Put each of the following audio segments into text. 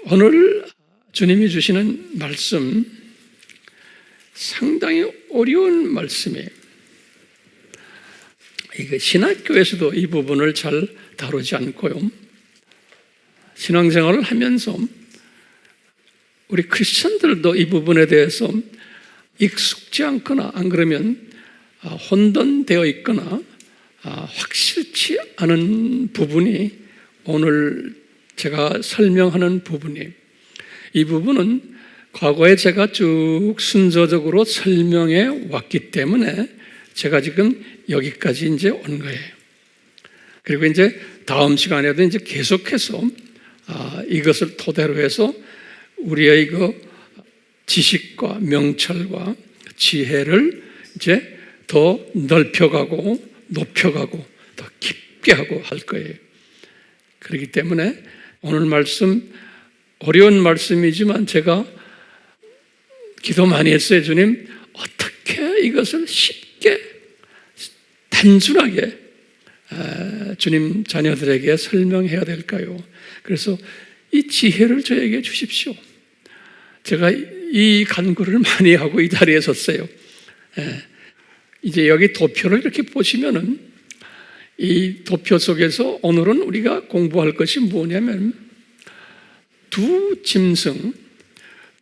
오늘 주님이 주시는 말씀 상당히 어려운 말씀이에요. 이게 신학교에서도 이 부분을 잘 다루지 않고요. 신앙생활을 하면서 우리 크리스천들도 이 부분에 대해서 익숙지 않거나 안 그러면 혼돈되어 있거나 확실치 않은 부분이 오늘 제가 설명하는 부분이에요. 이 부분은 과거에 제가 쭉 순서적으로 설명해 왔기 때문에 제가 지금 여기까지 이제 온 거예요. 그리고 이제 다음 시간에도 이제 계속해서 이것을 토대로 해서 우리의 그 지식과 명철과 지혜를 이제 더 넓혀가고 높여가고 더 깊게 하고 할 거예요. 그렇기 때문에 오늘 말씀 어려운 말씀이지만 제가 기도 많이 했어요. 주님, 어떻게 이것을 쉽게 단순하게 주님 자녀들에게 설명해야 될까요? 그래서 이 지혜를 저에게 주십시오. 제가 이 간구를 많이 하고 이 자리에 섰어요. 이제 여기 도표를 이렇게 보시면은 이 도표 속에서 오늘은 우리가 공부할 것이 뭐냐면 두 짐승,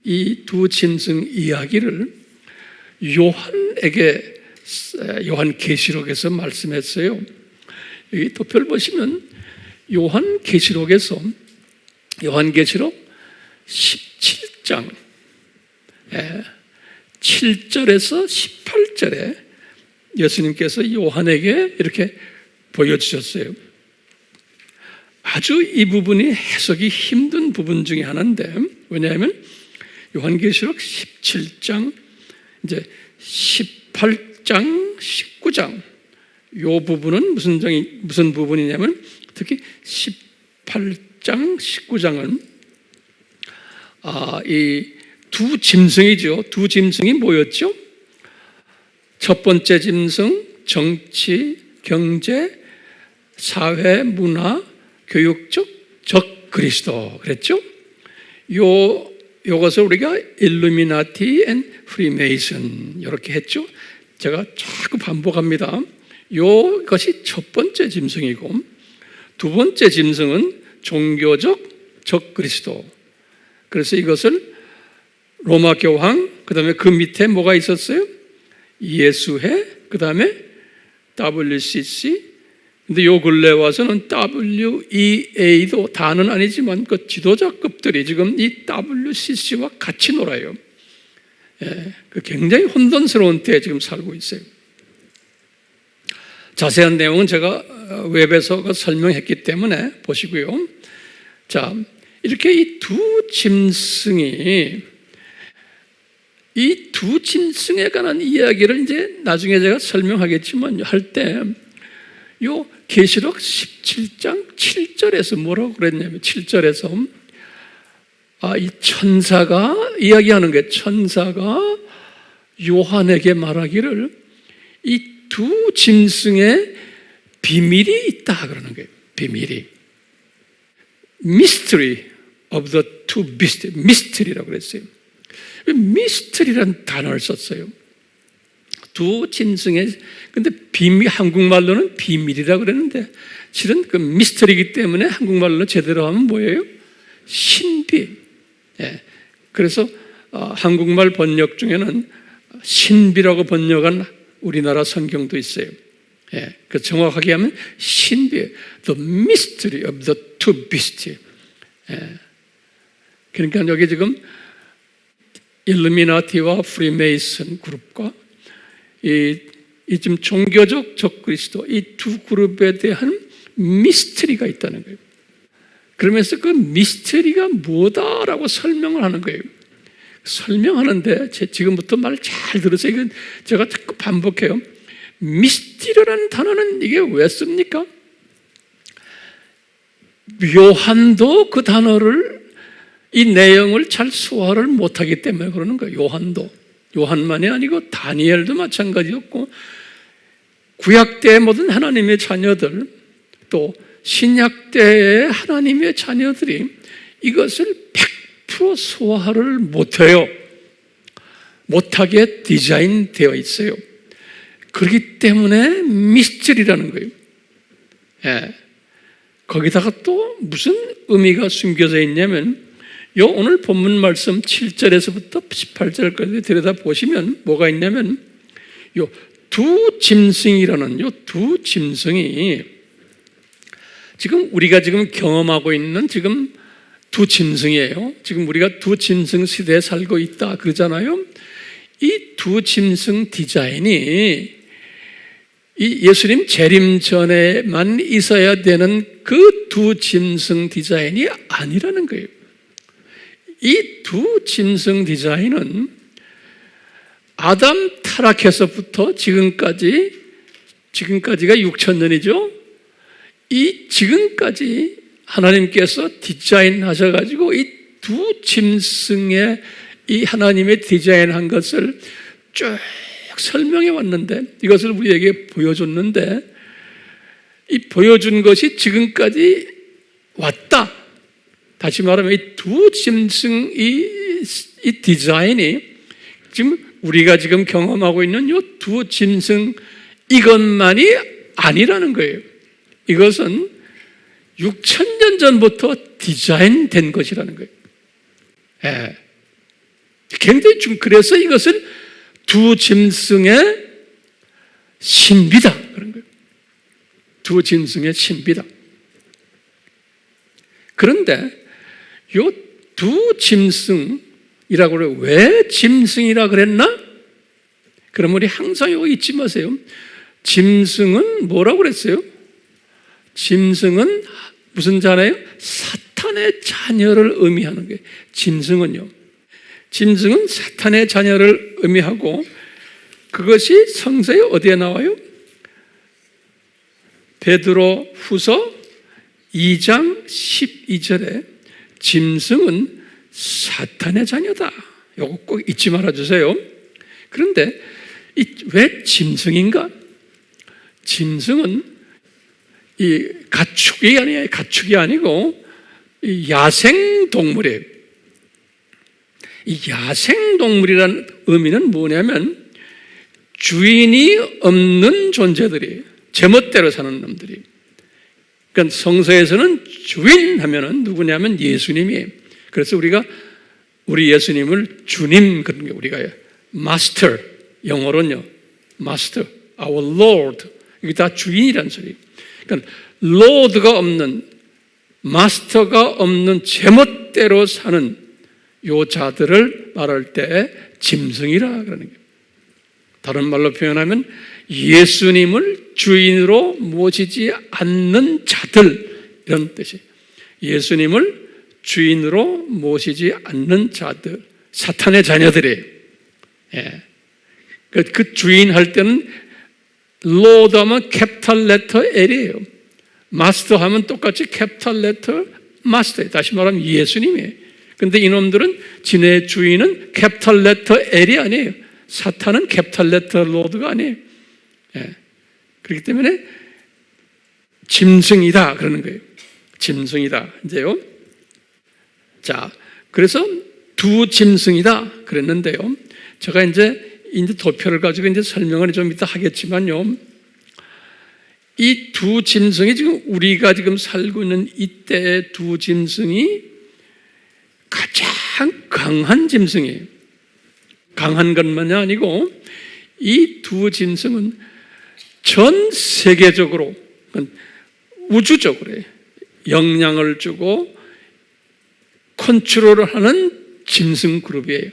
이 두 짐승 이야기를 요한계시록에서 말씀했어요. 이 도표를 보시면 요한계시록 17장 7절에서 18절에 예수님께서 요한에게 이렇게 보여주셨어요. 아주 이 부분이 해석이 힘든 부분 중에 하나인데, 왜냐하면 요한계시록 17장, 이제 18장, 19장 이 부분은 무슨 부분이냐면 특히 18장, 19장은 이 두 짐승이죠. 두 짐승이 뭐였죠? 첫 번째 짐승, 정치, 경제, 사회, 문화, 교육적 적 그리스도 그랬죠? 요것을 우리가 일루미나티 앤 프리메이슨 이렇게 했죠. 제가 자꾸 반복합니다. 요것이 첫 번째 짐승이고, 두 번째 짐승은 종교적 적 그리스도. 그래서 이것을 로마 교황, 그 다음에 그 밑에 뭐가 있었어요? 예수회, 그 다음에 WCC. 근데 요 근래 와서는 WEA도 다는 아니지만 그 지도자급들이 지금 이 WCC와 같이 놀아요. 그 굉장히 혼돈스러운 때에 지금 살고 있어요. 자세한 내용은 제가 웹에서 설명했기 때문에 보시고요. 자, 이렇게 이 두 짐승에 관한 이야기를 이제 나중에 제가 설명하겠지만 할 때 요 계시록 17장 7절에서 뭐라고 그랬냐면 7절에서 이 천사가 이야기하는 게 천사가 요한에게 말하기를 이 두 짐승의 비밀이 있다 그러는 거예요. 비밀이. Mystery of the two beasts. 미스터리라고 그랬어요. 미스터리라는 단어를 썼어요. 두 짐승의, 근데 비밀, 한국말로는 비밀이라고 그랬는데 실은 그 미스터리이기 때문에 한국말로 제대로 하면 뭐예요? 신비. 그래서 한국말 번역 중에는 신비라고 번역한 우리나라 성경도 있어요. 그 정확하게 하면 신비, the mystery of the two beasts. 그러니까 여기 지금 일루미나티와 프리메이슨 그룹과 이 지금 종교적 적그리스도 이 두 그룹에 대한 미스터리가 있다는 거예요. 그러면서 그 미스터리가 뭐다라고 설명을 하는 거예요. 설명하는데 지금부터 말 잘 들으세요. 이건 제가 자꾸 반복해요. 미스터리라는 단어는 이게 왜 씁니까? 요한도 그 단어를 이 내용을 잘 소화를 못하기 때문에 그러는 거예요. 요한만이 아니고 다니엘도 마찬가지였고 구약 때의 모든 하나님의 자녀들 또 신약 때의 하나님의 자녀들이 이것을 100% 소화를 못해요. 못하게 디자인되어 있어요. 그렇기 때문에 미스터리라는 거예요. 예. 거기다가 또 무슨 의미가 숨겨져 있냐면 요 오늘 본문 말씀 7절에서부터 18절까지 들여다보시면 뭐가 있냐면 요 두 짐승이라는 요 두 짐승이 지금 우리가 지금 경험하고 있는 지금 두 짐승이에요. 지금 우리가 두 짐승 시대에 살고 있다 그러잖아요. 이 두 짐승 디자인이 이 예수님 재림 전에만 있어야 되는 그 두 짐승 디자인이 아니라는 거예요. 이 두 짐승 디자인은 아담 타락해서부터 지금까지가 6,000년이죠. 이 지금까지 하나님께서 디자인하셔가지고 이 두 짐승의 이 하나님의 디자인한 것을 쭉 설명해 왔는데 이것을 우리에게 보여줬는데 이 보여준 것이 지금까지 왔다. 다시 말하면 이 두 짐승 이 디자인이 지금 우리가 지금 경험하고 있는 이 두 짐승 이것만이 아니라는 거예요. 이것은 6,000년 전부터 디자인된 것이라는 거예요. 예. 굉장히 그래서 이것을 두 짐승의 신비다 그런 거예요. 두 짐승의 신비다. 그런데 요 두 짐승이라고 그래요. 왜 짐승이라 그랬나? 그럼 우리 항상 이거 잊지 마세요. 짐승은 뭐라고 그랬어요? 짐승은 무슨 자네요? 사탄의 자녀를 의미하는 거예요. 짐승은요. 짐승은 사탄의 자녀를 의미하고 그것이 성서에 어디에 나와요? 베드로 후서 2장 12절에 짐승은 사탄의 자녀다. 이거 꼭 잊지 말아주세요. 그런데 왜 짐승인가? 짐승은 이 가축이 아니고 이 야생동물이에요. 이 야생동물이라는 의미는 뭐냐면 주인이 없는 존재들이에요. 제멋대로 사는 놈들이. 그러니까 성서에서는 주인 하면은 누구냐면 예수님이에요. 그래서 우리 예수님을 주님 그런 게 우리가 마스터 영어로는요. 마스터, our Lord. 이게 다 주인이란 소리예요. 그러니까 로드가 없는 마스터가 없는 제멋대로 사는 요 자들을 말할 때 짐승이라 그러는 거예요. 다른 말로 표현하면 예수님을 주인으로 모시지 않는 자들 이런 뜻이에요. 예수님을 주인으로 모시지 않는 자들, 사탄의 자녀들이에요. 예. 그 주인 할 때는 로드 하면 캐피탈 레터 L이에요. 마스터 하면 똑같이 캐피탈 레터 마스터예요. 다시 말하면 예수님이에요. 근데 이놈들은 지네 주인은 캐피탈 레터 L이 아니에요. 사탄은 캐피탈 레터 로드가 아니에요. 예. 그렇기 때문에 짐승이다 그러는 거예요. 짐승이다. 이제요. 자, 그래서 두 짐승이다 그랬는데요. 제가 이제 도표를 가지고 이제 설명을 좀 이따 하겠지만요. 이 두 짐승이 지금 우리가 지금 살고 있는 이때의 두 짐승이 가장 강한 짐승이에요. 강한 것만이 아니고 이 두 짐승은 전 세계적으로 우주적으로 영향을 주고 컨트롤을 하는 짐승 그룹이에요.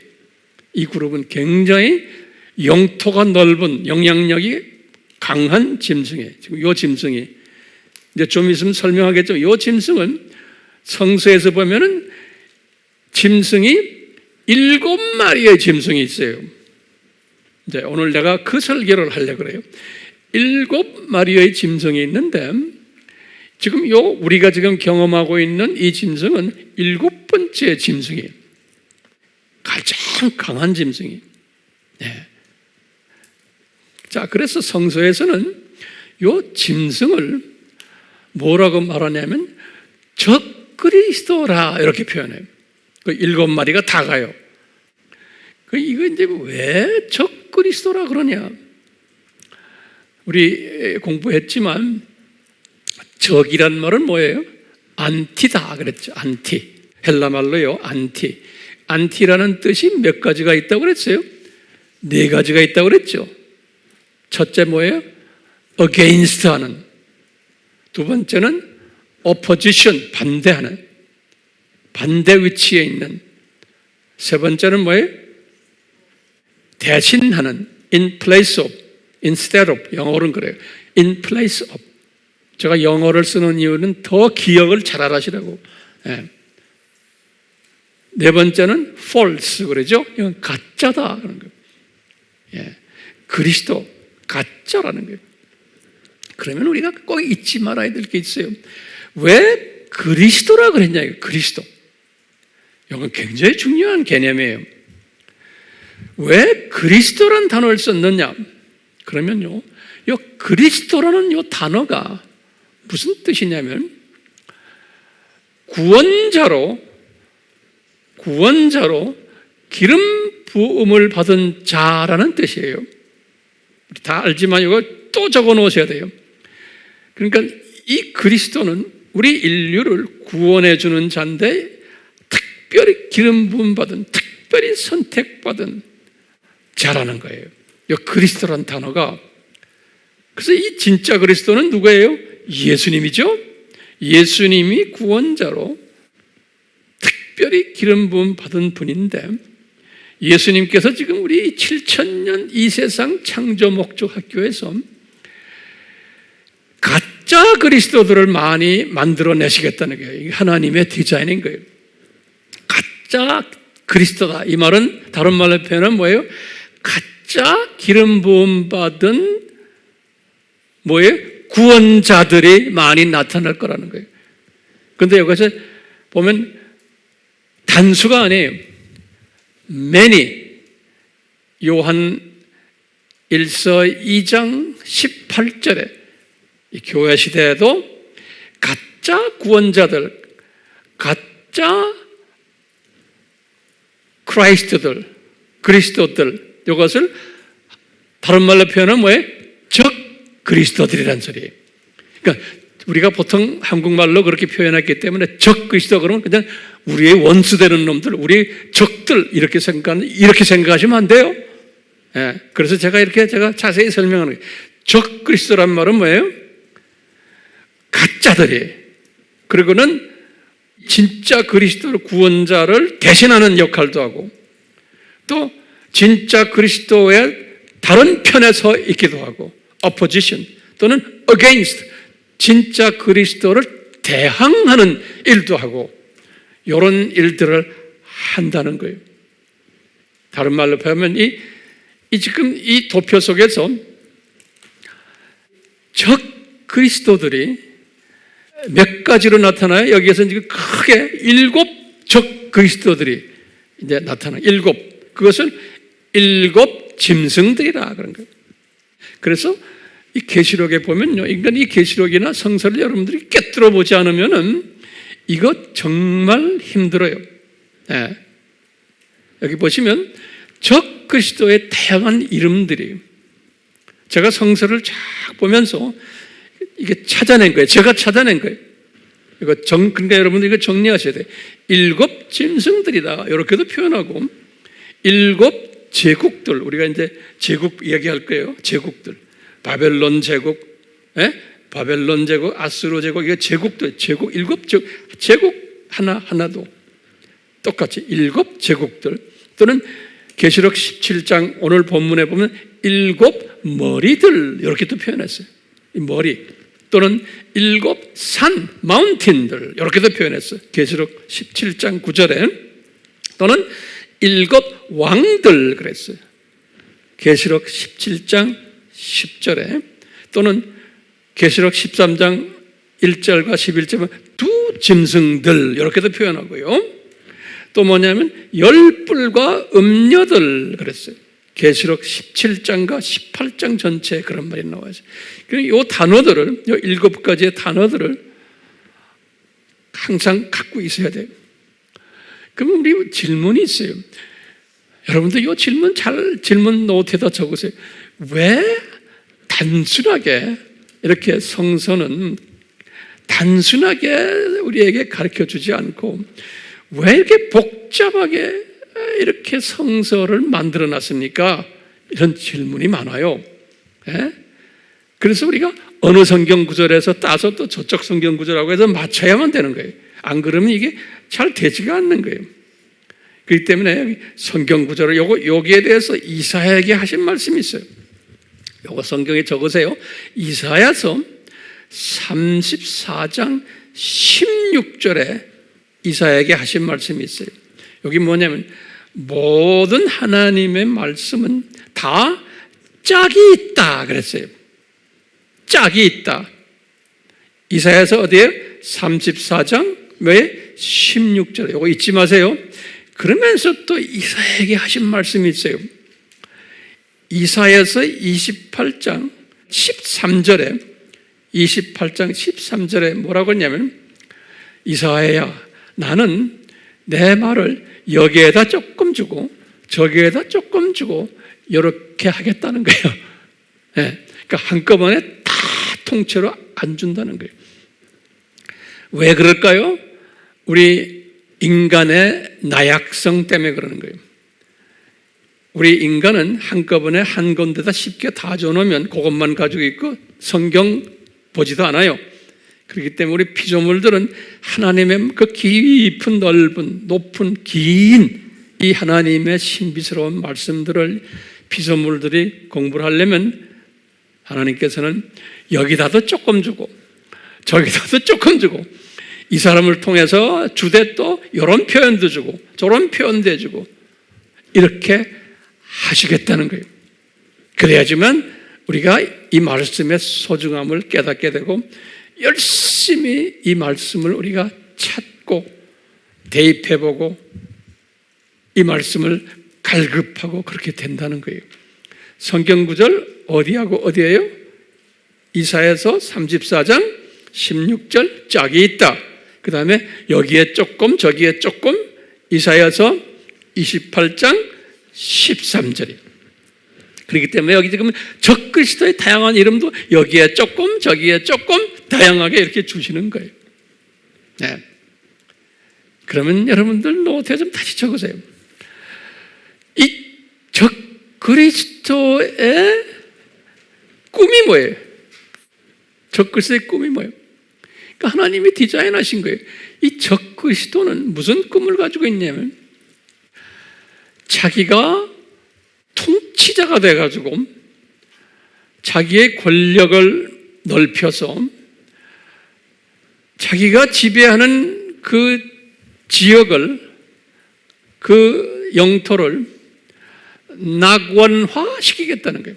이 그룹은 굉장히 영토가 넓은 영향력이 강한 짐승이에요. 지금 이 짐승이 이제 좀 있으면 설명하겠죠. 이 짐승은 성서에서 보면은 짐승이 7마리의 짐승이 있어요. 이제 오늘 내가 그 설교를 하려고 그래요. 7마리의 짐승이 있는데 지금 우리가 지금 경험하고 있는 이 짐승은 7번째 짐승이에요. 가장 강한 짐승이에요. 네. 자, 그래서 성서에서는 이 짐승을 뭐라고 말하냐면 적 적그리스도라 이렇게 표현해요. 그 7마리가 다 가요. 이거 이제 왜 적그리스도라 그러냐? 우리 공부했지만 적이란 말은 뭐예요? 안티다 그랬죠. 안티. 헬라 말로요. 안티. 안티라는 뜻이 몇 가지가 있다고 그랬어요? 4가지가 있다고 그랬죠. 첫째 뭐예요? against 하는. 두 번째는 opposition, 반대하는. 반대 위치에 있는. 세 번째는 뭐예요? 대신하는. in place of, instead of. 영어로는 그래요. in place of. 제가 영어를 쓰는 이유는 더 기억을 잘 하시라고. 예. 네 번째는 false 그러죠. 이건 가짜다 그런 거예요. 예. 그리스도 가짜라는 거예요. 그러면 우리가 꼭 잊지 말아야 될 게 있어요. 왜 그리스도라 그랬냐? 그리스도. 이건 굉장히 중요한 개념이에요. 왜 그리스도란 단어를 썼느냐? 그러면요, 이 그리스도라는 이 단어가 무슨 뜻이냐면 구원자로 기름 부음을 받은 자라는 뜻이에요. 다 알지만 이거 또 적어 놓으셔야 돼요. 그러니까 이 그리스도는 우리 인류를 구원해 주는 자인데 특별히 기름 부음 받은, 특별히 선택받은 자라는 거예요. 이 그리스도라는 단어가. 그래서 이 진짜 그리스도는 누구예요? 예수님이죠. 예수님이 구원자로 특별히 기름 부음 받은 분인데, 예수님께서 지금 우리 7000년 이 세상 창조 목적 학교에서 가짜 그리스도들을 많이 만들어내시겠다는 거예요. 이게 하나님의 디자인인 거예요. 가짜 그리스도다. 이 말은 다른 말로 표현하면 뭐예요? 가짜 기름 부음 받은 뭐예요? 구원자들이 많이 나타날 거라는 거예요. 그런데 여기서 보면 단수가 아니에요. many. 요한 1서 2장 18절에 이 교회 시대에도 가짜 구원자들, 가짜 크라이스트들, 그리스도들, 이것을 다른 말로 표현하면 뭐예요? 적 그리스도들이란 소리예요. 그러니까 우리가 보통 한국말로 그렇게 표현했기 때문에 적 그리스도 그러면 그냥 우리의 원수 되는 놈들, 우리 적들 이렇게 생각하시면 안 돼요. 예, 그래서 제가 자세히 설명하는 거예요. 적 그리스도란 말은 뭐예요? 가짜들이. 그리고는 진짜 그리스도 구원자를 대신하는 역할도 하고, 또 진짜 그리스도의 다른 편에 서 있기도 하고, opposition 또는 against, 진짜 그리스도를 대항하는 일도 하고, 이런 일들을 한다는 거예요. 다른 말로 표현하면 지금 이 도표 속에서 적 그리스도들이 몇 가지로 나타나요? 여기에서 지금 크게 7 적 그리스도들이 이제 나타나요. 7. 그것은 7 짐승들이라 그런 거예요. 그래서 이 계시록에 보면요, 인간 이 계시록이나 성서를 여러분들이 꿰뚫어 보지 않으면은 이거 정말 힘들어요. 네. 여기 보시면 적 그리스도의 다양한 이름들이, 제가 성서를 쫙 보면서 이게 찾아낸 거예요. 제가 찾아낸 거예요. 그러니까 여러분들 이거 정리하셔야 돼요. 7 짐승들이다. 이렇게도 표현하고, 7 제국들, 우리가 이제 제국 이야기할 거예요. 제국들. 바벨론 제국, 바벨론 제국, 아수르 제국, 이게 제국들, 제국, 7 제국 하나도 똑같이 7 제국들, 또는 계시록 17장 오늘 본문에 보면 7 머리들 이렇게 또 표현했어요. 이 머리, 또는 7 산, 마운틴들 이렇게도 표현했어요. 계시록 17장 9절에, 또는 7 왕들 그랬어요. 계시록 17장 10절에, 또는 계시록 13장 1절과 11절에 2 짐승들 이렇게도 표현하고요. 또 뭐냐면 10뿔과 음녀들 그랬어요. 계시록 17장과 18장 전체에 그런 말이 나와요. 이 단어들을, 이 7가지의 단어들을 항상 갖고 있어야 돼요. 그럼 우리 질문이 있어요. 여러분들 이 질문 노트에다 적으세요. 왜 단순하게 이렇게 성서는 단순하게 우리에게 가르쳐 주지 않고 왜 이렇게 복잡하게 이렇게 성서를 만들어 놨습니까? 이런 질문이 많아요. 예? 그래서 우리가 어느 성경 구절에서 따서 또 저쪽 성경 구절하고 해서 맞춰야만 되는 거예요. 안 그러면 이게 잘 되지가 않는 거예요. 그렇기 때문에 여기 성경 구절을 여기에 대해서 이사야에게 하신 말씀이 있어요. 요거 성경에 적으세요. 이사야서 34장 16절에 이사야에게 하신 말씀이 있어요. 여기 뭐냐면 모든 하나님의 말씀은 다 짝이 있다 그랬어요. 짝이 있다. 이사야서 어디에요? 34장 왜 16절에 이거 잊지 마세요. 그러면서 또 이사야에게 하신 말씀이 있어요. 이사야서 28장 13절에 뭐라고 했냐면 이사야야 나는 내 말을 여기에다 조금 주고 저기에다 조금 주고 이렇게 하겠다는 거예요. 네. 그러니까 한꺼번에 다 통째로 안 준다는 거예요. 왜 그럴까요? 우리 인간의 나약성 때문에 그러는 거예요. 우리 인간은 한꺼번에 한 건데다 쉽게 다 줘놓으면 그것만 가지고 있고 성경 보지도 않아요. 그렇기 때문에 우리 피조물들은 하나님의 그 깊은 넓은 높은 긴 이 하나님의 신비스러운 말씀들을 피조물들이 공부를 하려면 하나님께서는 여기다도 조금 주고 저기다도 조금 주고 이 사람을 통해서 주되 또 이런 표현도 주고 저런 표현도 해주고 이렇게 하시겠다는 거예요. 그래야지만 우리가 이 말씀의 소중함을 깨닫게 되고 열심히 이 말씀을 우리가 찾고 대입해보고 이 말씀을 갈급하고 그렇게 된다는 거예요. 성경구절 어디하고 어디예요? 이사야서 34장 16절 짝이 있다. 그 다음에 여기에 조금 저기에 조금 이사야서 28장 13절이에요. 그렇기 때문에 여기 지금 적그리스도의 다양한 이름도 여기에 조금 저기에 조금 다양하게 이렇게 주시는 거예요. 네. 그러면 여러분들 노트에 좀 다시 적으세요. 이 적그리스도의 꿈이 뭐예요? 적그리스도의 꿈이 뭐예요? 그러니까 하나님이 디자인하신 거예요. 이 적그리스도는 무슨 꿈을 가지고 있냐면 자기가 통치자가 돼가지고 자기의 권력을 넓혀서 자기가 지배하는 그 지역을 그 영토를 낙원화 시키겠다는 거예요.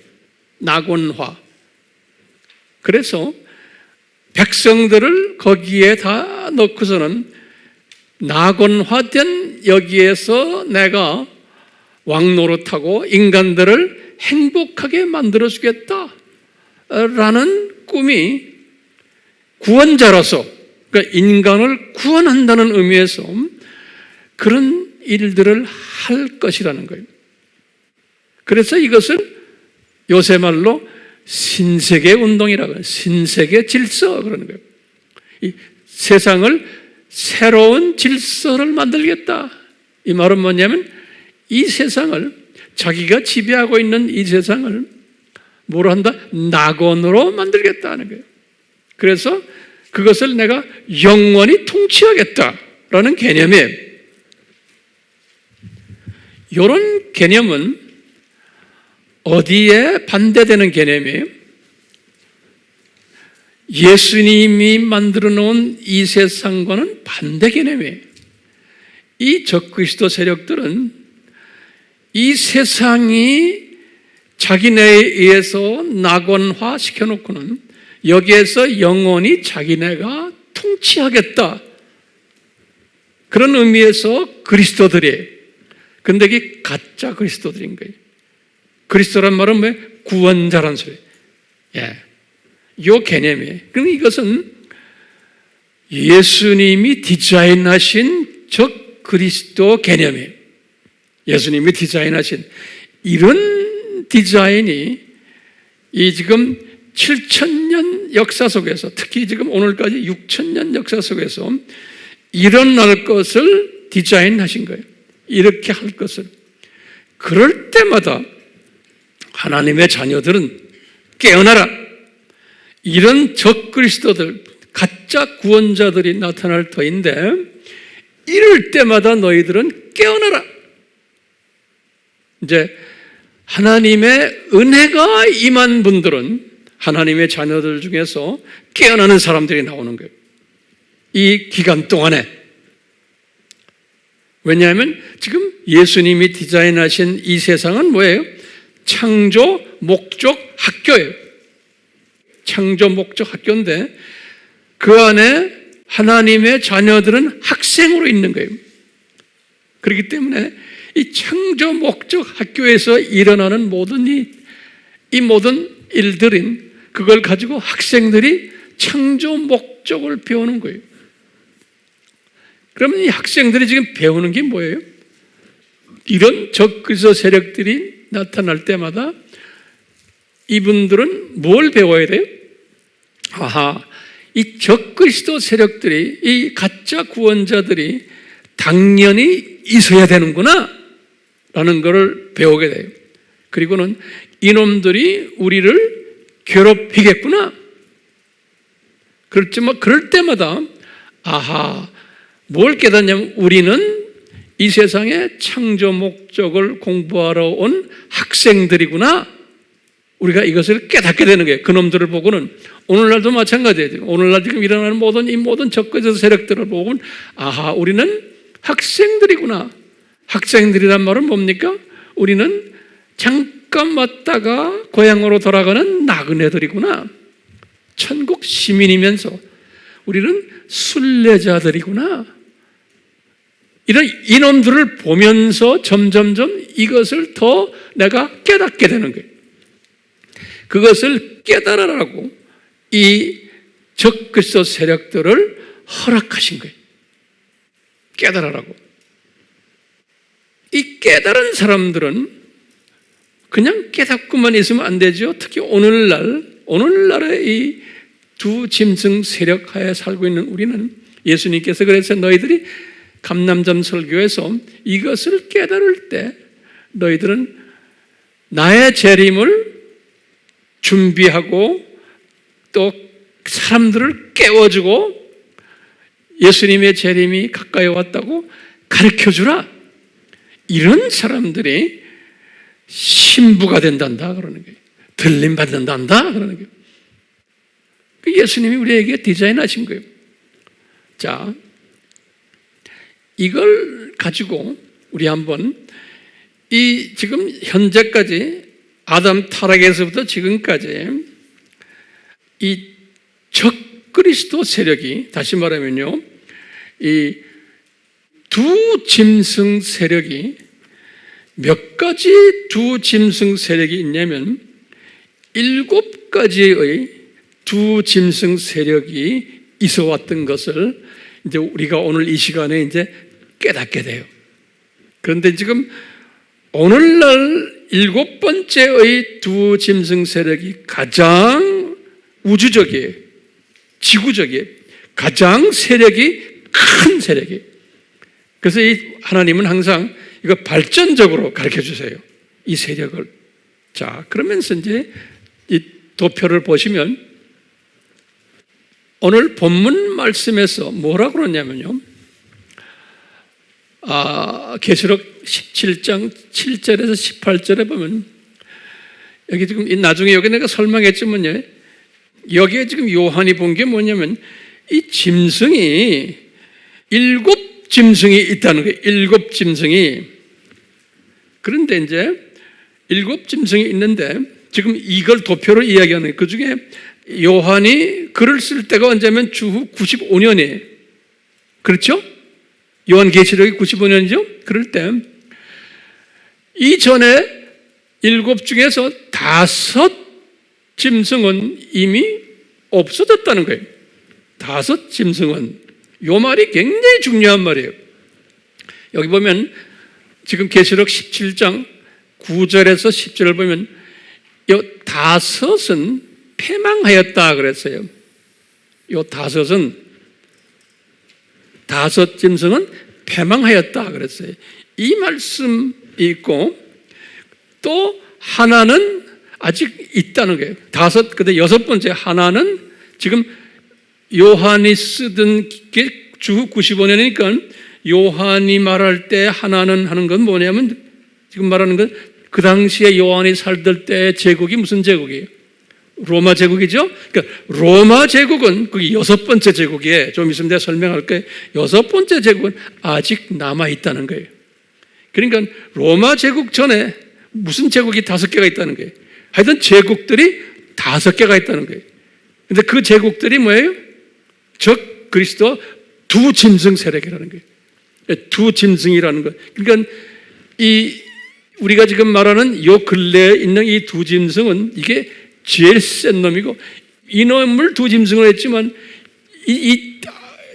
낙원화. 그래서 백성들을 거기에 다 넣고서는 낙원화된 여기에서 내가 왕노릇하고 인간들을 행복하게 만들어주겠다라는 꿈이 구원자로서 그러니까 인간을 구원한다는 의미에서 그런 일들을 할 것이라는 거예요. 그래서 이것을 요새 말로 신세계 운동이라고 해요. 신세계 질서 그러는 거예요. 이 세상을 새로운 질서를 만들겠다. 이 말은 뭐냐면 이 세상을 자기가 지배하고 있는 이 세상을 뭐로 한다? 낙원으로 만들겠다는 거예요. 그래서 그것을 내가 영원히 통치하겠다라는 개념이에요. 이런 개념은 어디에 반대되는 개념이에요? 예수님이 만들어 놓은 이 세상과는 반대 개념이에요. 이 적그리스도 세력들은 이 세상이 자기네에 의해서 낙원화 시켜놓고는 여기에서 영원히 자기네가 통치하겠다. 그런 의미에서 그리스도들이에요. 근데 이게 가짜 그리스도들인 거예요. 그리스도란 말은 왜? 구원자란 소리예요. 이 개념이에요. 그럼 이것은 예수님이 디자인하신 적 그리스도 개념이에요. 예수님이 디자인하신 이런 디자인이 이 지금 7,000년 역사 속에서, 특히 지금 오늘까지 6,000년 역사 속에서 일어날 것을 디자인하신 거예요. 이렇게 할 것을. 그럴 때마다 하나님의 자녀들은 깨어나라. 이런 적그리스도들, 가짜 구원자들이 나타날 터인데, 이럴 때마다 너희들은 깨어나라. 이제 하나님의 은혜가 임한 분들은 하나님의 자녀들 중에서 깨어나는 사람들이 나오는 거예요. 이 기간 동안에. 왜냐하면 지금 예수님이 디자인하신 이 세상은 뭐예요? 창조 목적 학교예요. 창조 목적 학교인데 그 안에 하나님의 자녀들은 학생으로 있는 거예요. 그렇기 때문에 이 창조 목적 학교에서 일어나는 모든 이 모든 일들인 그걸 가지고 학생들이 창조 목적을 배우는 거예요. 그러면 이 학생들이 지금 배우는 게 뭐예요? 이런 적그리스도 세력들이 나타날 때마다 이분들은 뭘 배워야 돼요? 이 적그리스도 세력들이, 이 가짜 구원자들이 당연히 있어야 되는구나 라는 것을 배우게 돼요. 그리고는 이놈들이 우리를 괴롭히겠구나. 그렇지만 그럴 때마다 뭘 깨닫냐면 우리는 이 세상의 창조 목적을 공부하러 온 학생들이구나. 우리가 이것을 깨닫게 되는 거예요. 그놈들을 보고는. 오늘날도 마찬가지예요. 오늘날 지금 일어나는 이 모든 적그리스도 세력들을 보고는 우리는 학생들이구나. 학생들이란 말은 뭡니까? 우리는 잠깐 왔다가 고향으로 돌아가는 나그네들이구나. 천국 시민이면서 우리는 순례자들이구나. 이런 이놈들을 보면서 점점점 이것을 더 내가 깨닫게 되는 거예요. 그것을 깨달으라고 이 적그리스도 세력들을 허락하신 거예요. 깨달으라고. 이 깨달은 사람들은 그냥 깨닫고만 있으면 안 되죠. 특히 오늘날의 이 두 짐승 세력 하에 살고 있는 우리는, 예수님께서 그래서 너희들이 감남점 설교에서 이것을 깨달을 때 너희들은 나의 재림을 준비하고 또 사람들을 깨워주고 예수님의 재림이 가까이 왔다고 가르쳐주라. 이런 사람들이 신부가 된단다 그러는 거예요. 들림 받는단다 그러는 거예요. 예수님이 우리에게 디자인하신 거예요. 자, 이걸 가지고 우리 한번 이 지금 현재까지 아담 타락에서부터 지금까지 이 적그리스도 세력이, 다시 말하면요, 이 두 짐승 세력이 몇 가지 두 짐승 세력이 있냐면 7가지의 두 짐승 세력이 있어 왔던 것을 이제 우리가 오늘 이 시간에 이제 깨닫게 돼요. 그런데 지금 오늘날 7번째의 두 짐승 세력이 가장 우주적이에요. 지구적이에요. 가장 세력이 큰 세력이에요. 그래서 이 하나님은 항상 이거 발전적으로 가르쳐 주세요. 이 세력을. 자, 그러면서 이제 이 도표를 보시면 오늘 본문 말씀에서 뭐라고 그러냐면요. 계시록 17장 7절에서 18절에 보면 여기 지금 나중에 여기 내가 설명했지만요. 여기에 지금 요한이 본 게 뭐냐면 이 짐승이 7짐승이 있다는 거예요. 7짐승이. 그런데 이제 7짐승이 있는데 지금 이걸 도표로 이야기하는 거예요. 그 중에 요한이 글을 쓸 때가 언제면 주후 95년이에요. 그렇죠? 요한계시록이 95년이죠? 그럴 때 이전에 7 중에서 5 짐승은 이미 없어졌다는 거예요. 다섯 짐승은, 요 말이 굉장히 중요한 말이에요. 여기 보면 지금 계시록 17장 9절에서 10절을 보면 요 다섯은 패망하였다 그랬어요. 요 다섯 짐승은 패망하였다 그랬어요. 이 말씀이 있고 또 하나는 아직 있다는 거예요. 다섯, 근데 여섯 번째 하나는 지금 요한이 쓰던 게 주 95년이니까 요한이 말할 때 하나는 하는 건 뭐냐면 지금 말하는 건 그 당시에 요한이 살던 때의 제국이 무슨 제국이에요? 로마 제국이죠? 그러니까 로마 제국은 그게 여섯 번째 제국이에요. 좀 있으면 내가 설명할 거예요. 여섯 번째 제국은 아직 남아있다는 거예요. 그러니까 로마 제국 전에 무슨 제국이 다섯 개가 있다는 거예요. 하여튼 제국들이 다섯 개가 있다는 거예요. 근데 그 제국들이 뭐예요? 적 그리스도 두 짐승 세력이라는 거예요. 두 짐승이라는 거. 그러니까 우리가 지금 말하는 요 근래에 있는 이 두 짐승은 이게 제일 센 놈이고, 이놈을 두 짐승을 했지만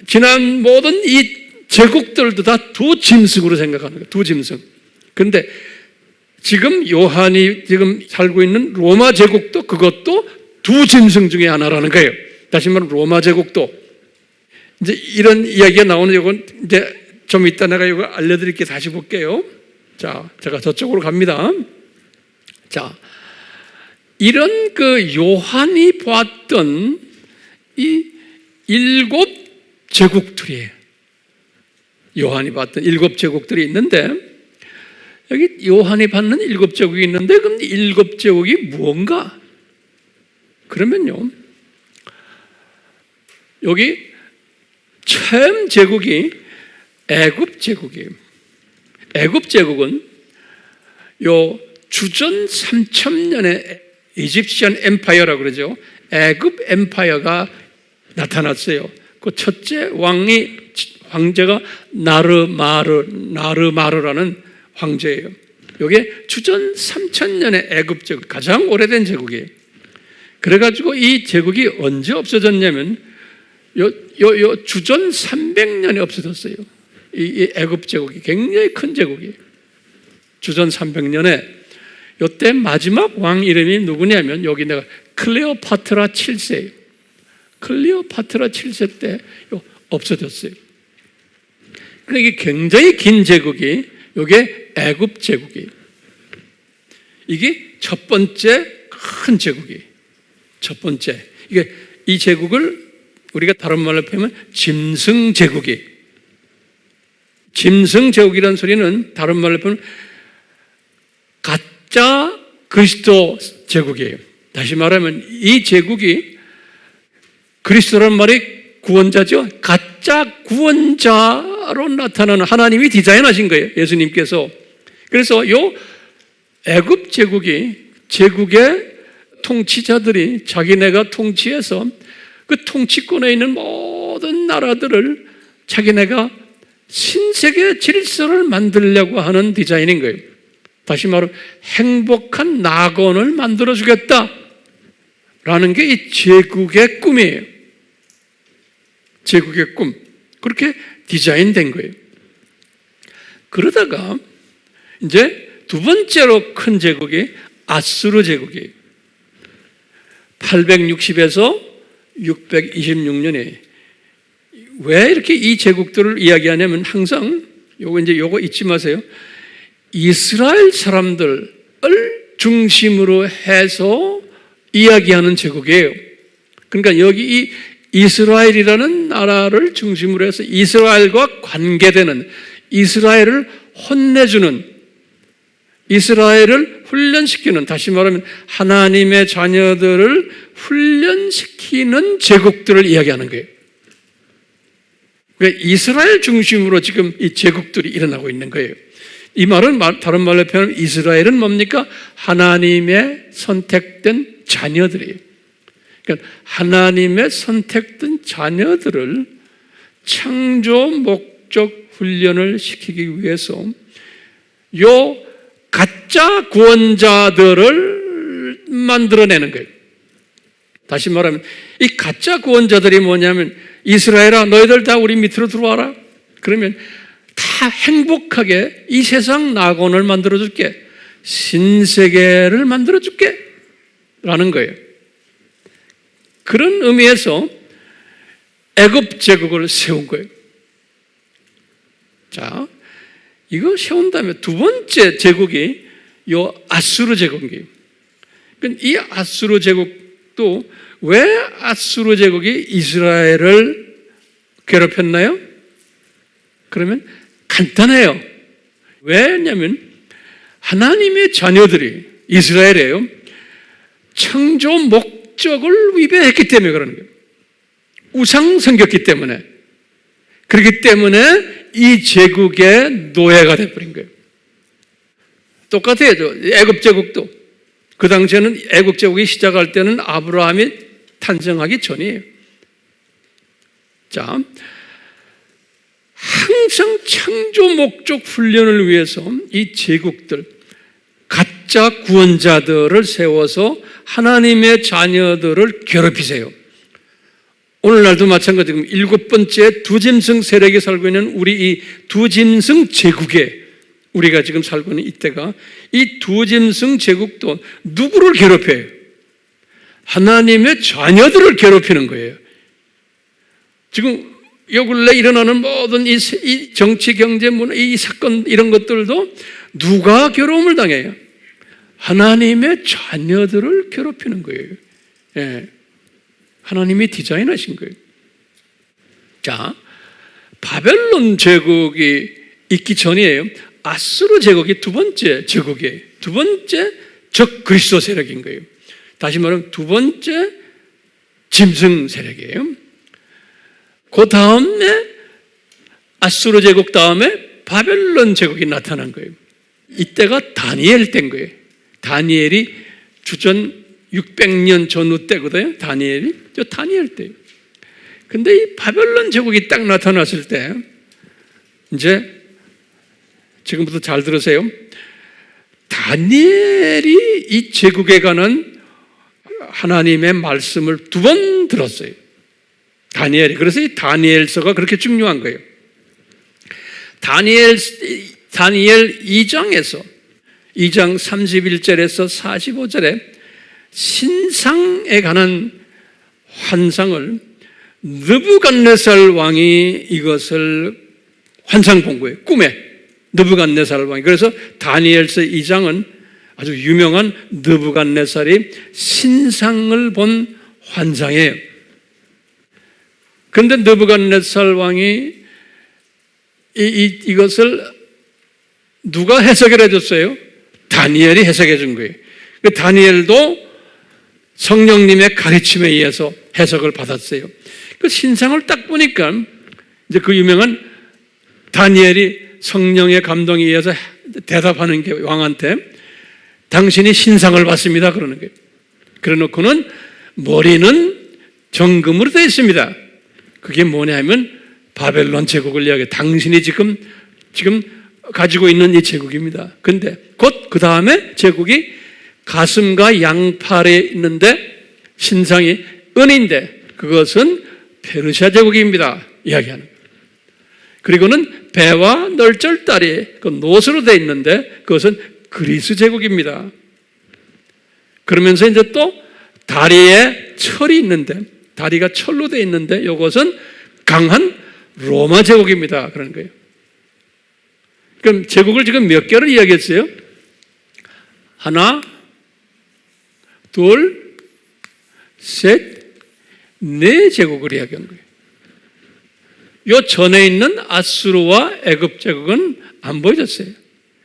지난 모든 이 제국들도 다 두 짐승으로 생각하는 거예요. 두 짐승. 그런데 지금 요한이 지금 살고 있는 로마 제국도 그것도 두 짐승 중에 하나라는 거예요. 다시 말하면 로마 제국도 이제 이런 이야기가 나오는 이건 이제 좀 이따 내가 이거 알려드릴게. 다시 볼게요. 자, 제가 저쪽으로 갑니다. 자, 이런 그 요한이 보았던 이 일곱 제국들이에요. 요한이 봤던 일곱 제국들이 있는데, 여기 요한이 받는 일곱 제국이 있는데, 그럼 일곱 제국이 무언가? 그러면요, 여기 처음 제국이 애굽 제국이에요. 애굽 제국은 요 주전 3000년의 이집시안 엠파이어라고 그러죠. 애굽 엠파이어가 나타났어요. 그 첫째 황제가 나르마르라는 황제예요. 이게 주전 3000년의 애굽 제국, 가장 오래된 제국이에요. 그래가지고 이 제국이 언제 없어졌냐면 요 주전 300년에 없어졌어요. 이 애굽 제국이 굉장히 큰 제국이에요. 주전 300년에 이때 마지막 왕 이름이 누구냐면 여기 내가 클레오파트라 7세예요. 클레오파트라 7세 때 없어졌어요. 그러니까 이게 굉장히 긴 제국이 이게 애굽 제국이에요. 이게 첫 번째 큰 제국이에요. 첫 번째. 이게 이 제국을 우리가 다른 말로 표현하면 짐승 제국이에요. 짐승 제국이라는 소리는 다른 말로 표현하면 가짜 그리스도 제국이에요. 다시 말하면 이 제국이 그리스도라는 말이 구원자죠. 가짜 구원자로 나타나는 하나님이 디자인하신 거예요. 예수님께서. 그래서 이 애굽 제국의 통치자들이 자기네가 통치해서 그 통치권에 있는 모든 나라들을 자기네가 신세계 질서를 만들려고 하는 디자인인 거예요. 다시 말하면 행복한 낙원을 만들어주겠다라는 게 이 제국의 꿈이에요. 제국의 꿈. 그렇게 디자인된 거예요. 그러다가 이제 두 번째로 큰 제국이 아수르 제국이에요. 860에서 626년에 왜 이렇게 이 제국들을 이야기하냐면 항상 요거 잊지 마세요. 이스라엘 사람들을 중심으로 해서 이야기하는 제국이에요. 그러니까 여기 이 이스라엘이라는 나라를 중심으로 해서 이스라엘과 관계되는, 이스라엘을 혼내주는, 이스라엘을 훈련시키는, 다시 말하면 하나님의 자녀들을 훈련시키는 제국들을 이야기하는 거예요. 그러니까 이스라엘 중심으로 지금 이 제국들이 일어나고 있는 거예요. 이 말은 다른 말로 표현하면 이스라엘은 뭡니까? 하나님의 선택된 자녀들이에요. 그러니까 하나님의 선택된 자녀들을 창조 목적 훈련을 시키기 위해서 요 가짜 구원자들을 만들어내는 거예요. 다시 말하면 이 가짜 구원자들이 뭐냐면 이스라엘아, 너희들 다 우리 밑으로 들어와라. 그러면 다 행복하게 이 세상 낙원을 만들어줄게. 신세계를 만들어줄게. 라는 거예요. 그런 의미에서 애굽 제국을 세운 거예요. 자, 이거 세운 다음에 두 번째 제국이 요 아수르 제국이에요. 이 아수르 제국도 왜 아수르 제국이 이스라엘을 괴롭혔나요? 그러면 간단해요. 왜냐하면 하나님의 자녀들이 이스라엘이에요. 창조 목적을 위배했기 때문에 그러는 거예요. 우상 섬겼기 때문에. 그렇기 때문에 이 제국의 노예가 되어버린 거예요. 똑같아요. 애굽 제국도. 그 당시에는 애굽 제국이 시작할 때는 아브라함이 탄생하기 전이에요. 자, 항상 창조 목적 훈련을 위해서 이 제국들, 가짜 구원자들을 세워서 하나님의 자녀들을 괴롭히세요. 오늘날도 마찬가지로 7번째 두짐승 세력이 살고 있는 우리 이 두짐승 제국에 우리가 지금 살고 있는 이때가 이 두짐승 제국도 누구를 괴롭혀요? 하나님의 자녀들을 괴롭히는 거예요. 지금 요 근래 일어나는 모든 이 정치, 경제, 문화, 이 사건 이런 것들도 누가 괴로움을 당해요? 하나님의 자녀들을 괴롭히는 거예요. 예. 하나님이 디자인하신 거예요. 자, 바벨론 제국이 있기 전이에요. 아수르 제국이 두 번째 제국이에요. 두 번째 적 그리스도 세력인 거예요. 다시 말하면 두 번째 짐승 세력이에요. 그 다음에 아수르 제국 다음에 바벨론 제국이 나타난 거예요. 이때가 다니엘 때인 거예요. 다니엘이 주전 600년 전후 때거든요. 다니엘 때예요. 근데 이 바벨론 제국이 딱 나타났을 때 이제 지금부터 잘 들으세요. 다니엘이 이 제국에 관한 하나님의 말씀을 두 번 들었어요. 다니엘이. 그래서 이 다니엘서가 그렇게 중요한 거예요. 다니엘 2장에서 2장 31절에서 45절에 신상에 관한 환상을 느부갓네살 왕이 이것을 환상 본 거예요. 꿈에 느부갓네살 왕이. 그래서 다니엘서 2장은 아주 유명한 느부갓네살이 신상을 본 환상이에요. 그런데 느부갓네살 왕이 이것을 누가 해석을 해줬어요? 다니엘이 해석해 준 거예요. 다니엘도 성령님의 가르침에 의해서 해석을 받았어요. 그 신상을 딱 보니까 이제 그 유명한 다니엘이 성령의 감동에 의해서 대답하는 게 왕한테 당신이 신상을 봤습니다. 그러는 거예요. 그래 놓고는 머리는 정금으로 되어 있습니다. 그게 뭐냐면 바벨론 제국을 이야기해요. 당신이 지금 가지고 있는 이 제국입니다. 근데 곧 그 다음에 제국이 가슴과 양팔에 있는데 신상이 은인데 그것은 페르시아 제국입니다. 이야기하는 거예요. 그리고는 배와 널쩔다리 그 노스로 되어 있는데 그것은 그리스 제국입니다. 그러면서 이제 또 다리에 철이 있는데 다리가 철로 되어 있는데 이것은 강한 로마 제국입니다. 그런 거예요. 그럼 제국을 지금 몇 개를 이야기했어요? 하나, 둘, 셋, 네 제국을 이야기한 거예요. 요 전에 있는 아수르와 애굽 제국은 안 보여졌어요.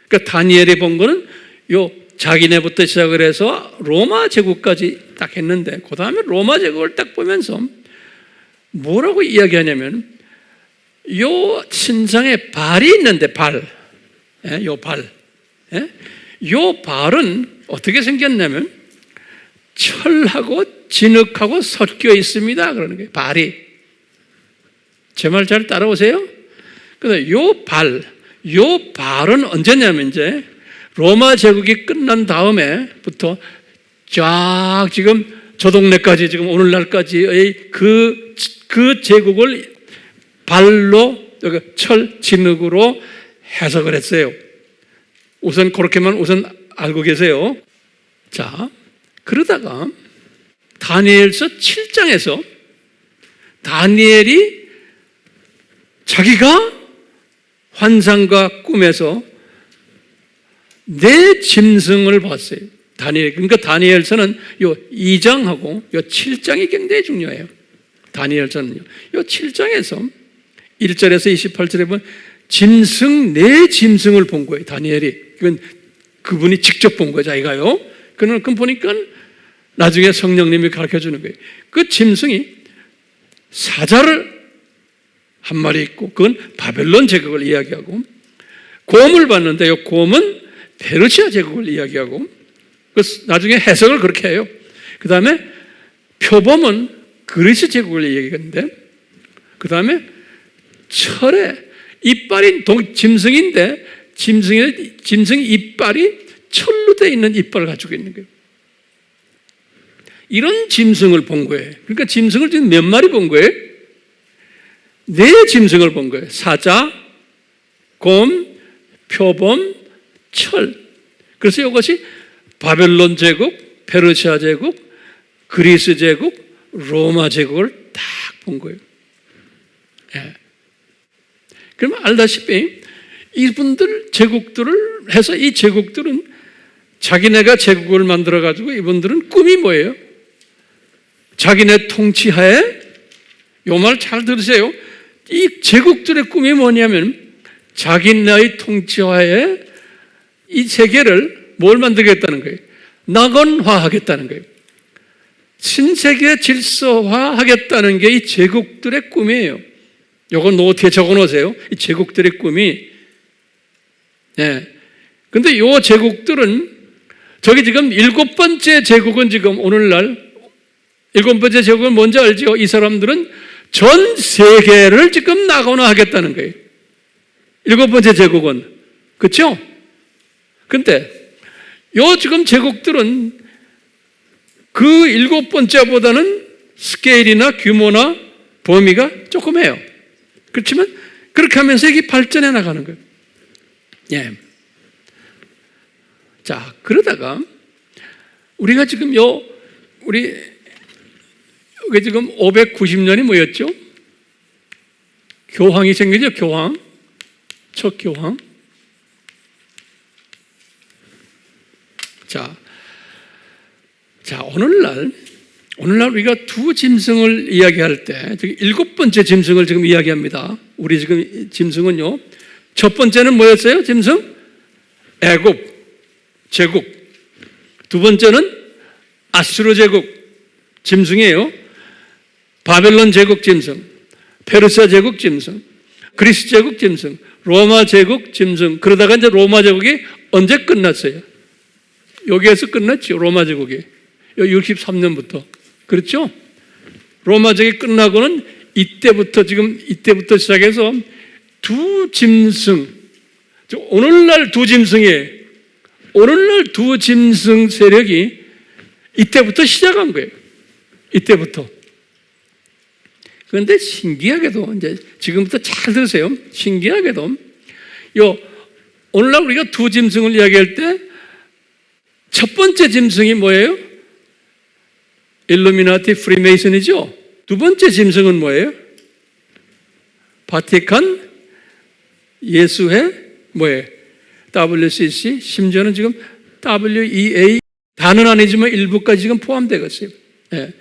그러니까 다니엘이 본 거는 요 자기네부터 시작을 해서 로마 제국까지 딱 했는데 그 다음에 로마 제국을 딱 보면서 뭐라고 이야기하냐면 요 신상에 발이 있는데 요 발은 어떻게 생겼냐면 철하고 진흙하고 섞여 있습니다. 그러는 거예요. 발이. 제 말 잘 따라오세요? 근데 요 발은 언제냐면 이제 로마 제국이 끝난 다음에부터 쫙 지금 저 동네까지 지금 오늘날까지의 그 그 제국을 발로, 철, 진흙으로 해석을 했어요. 우선 그렇게만 우선 알고 계세요. 자, 그러다가 다니엘서 7장에서 다니엘이 자기가 환상과 꿈에서 내 짐승을 봤어요. 그러니까 다니엘서는 요 2장하고 요 7장이 굉장히 중요해요. 다니엘서는요. 요 7장에서 1절에서 28절에 보면 내 짐승을 본 거예요. 다니엘이. 그건 그분이 직접 본 거예요. 자기가요. 그건 보니까 나중에 성령님이 가르쳐 주는 거예요. 그 짐승이 사자를 한 마리 있고, 그건 바벨론 제국을 이야기하고, 곰을 봤는데 이 곰은 페르시아 제국을 이야기하고, 나중에 해석을 그렇게 해요. 그 다음에 표범은 그리스 제국을 이야기하는데, 그 다음에 철에 이빨이 짐승인데 짐승 이빨이 철로 되어 있는 이빨을 가지고 있는 거예요. 이런 짐승을 본 거예요. 그러니까 짐승을 지금 몇 마리 본 거예요? 네 짐승을 본 거예요. 사자, 곰, 표범, 철. 그래서 이것이 바벨론 제국, 페르시아 제국, 그리스 제국, 로마 제국을 딱 본 거예요. 예. 그러면 알다시피 이분들 제국들을 해서 이 제국들은 자기네가 제국을 만들어가지고 이분들은 꿈이 뭐예요? 자기네 통치하에, 요 말 잘 들으세요. 이 제국들의 꿈이 뭐냐면 자기네의 통치하에 이 세계를 뭘 만들겠다는 거예요? 낙원화하겠다는 거예요. 신세계 질서화하겠다는 게 이 제국들의 꿈이에요. 요건 노트에 적어 놓으세요. 이 제국들의 꿈이. 예. 근데 요 제국들은 저기 지금 7번째 제국은 지금 오늘날 7번째 제국은 뭔지 알죠? 이 사람들은 전 세계를 지금 낙원화하겠다는 거예요. 7번째 제국은. 그렇죠? 근데 요 지금 제국들은 그 7번째보다는 스케일이나 규모나 범위가 조금 해요. 그렇지만 그렇게 하면서 이게 발전해 나가는 거예요. 예. 자, 그러다가 우리가 지금 우리 지금 590년이 뭐였죠? 교황이 생기죠, 교황. 첫 교황. 자, 오늘날 우리가 두 짐승을 이야기할 때, 7번째 짐승을 지금 이야기합니다. 우리 지금 짐승은요, 첫 번째는 뭐였어요? 짐승? 애굽, 제국. 두 번째는 아수르 제국, 짐승이에요. 바벨론 제국 짐승, 페르시아 제국 짐승, 그리스 제국 짐승, 로마 제국 짐승. 그러다가 이제 로마 제국이 언제 끝났어요? 여기에서 끝났죠, 로마 제국이. 63년부터. 그렇죠? 로마 제국이 끝나고는 이때부터 시작해서 두 짐승, 오늘날 두 짐승이에요. 오늘날 두 짐승 세력이 이때부터 시작한 거예요. 이때부터. 그런데 신기하게도, 이제 지금부터 잘 들으세요. 신기하게도, 오늘날 우리가 두 짐승을 이야기할 때, 첫 번째 짐승이 뭐예요? 일루미나티 프리메이슨이죠? 두 번째 짐승은 뭐예요? 바티칸 예수회 뭐예요? WCC, 심지어는 지금 WEA, 다는 아니지만 일부까지 지금 포함되겠어요. 예.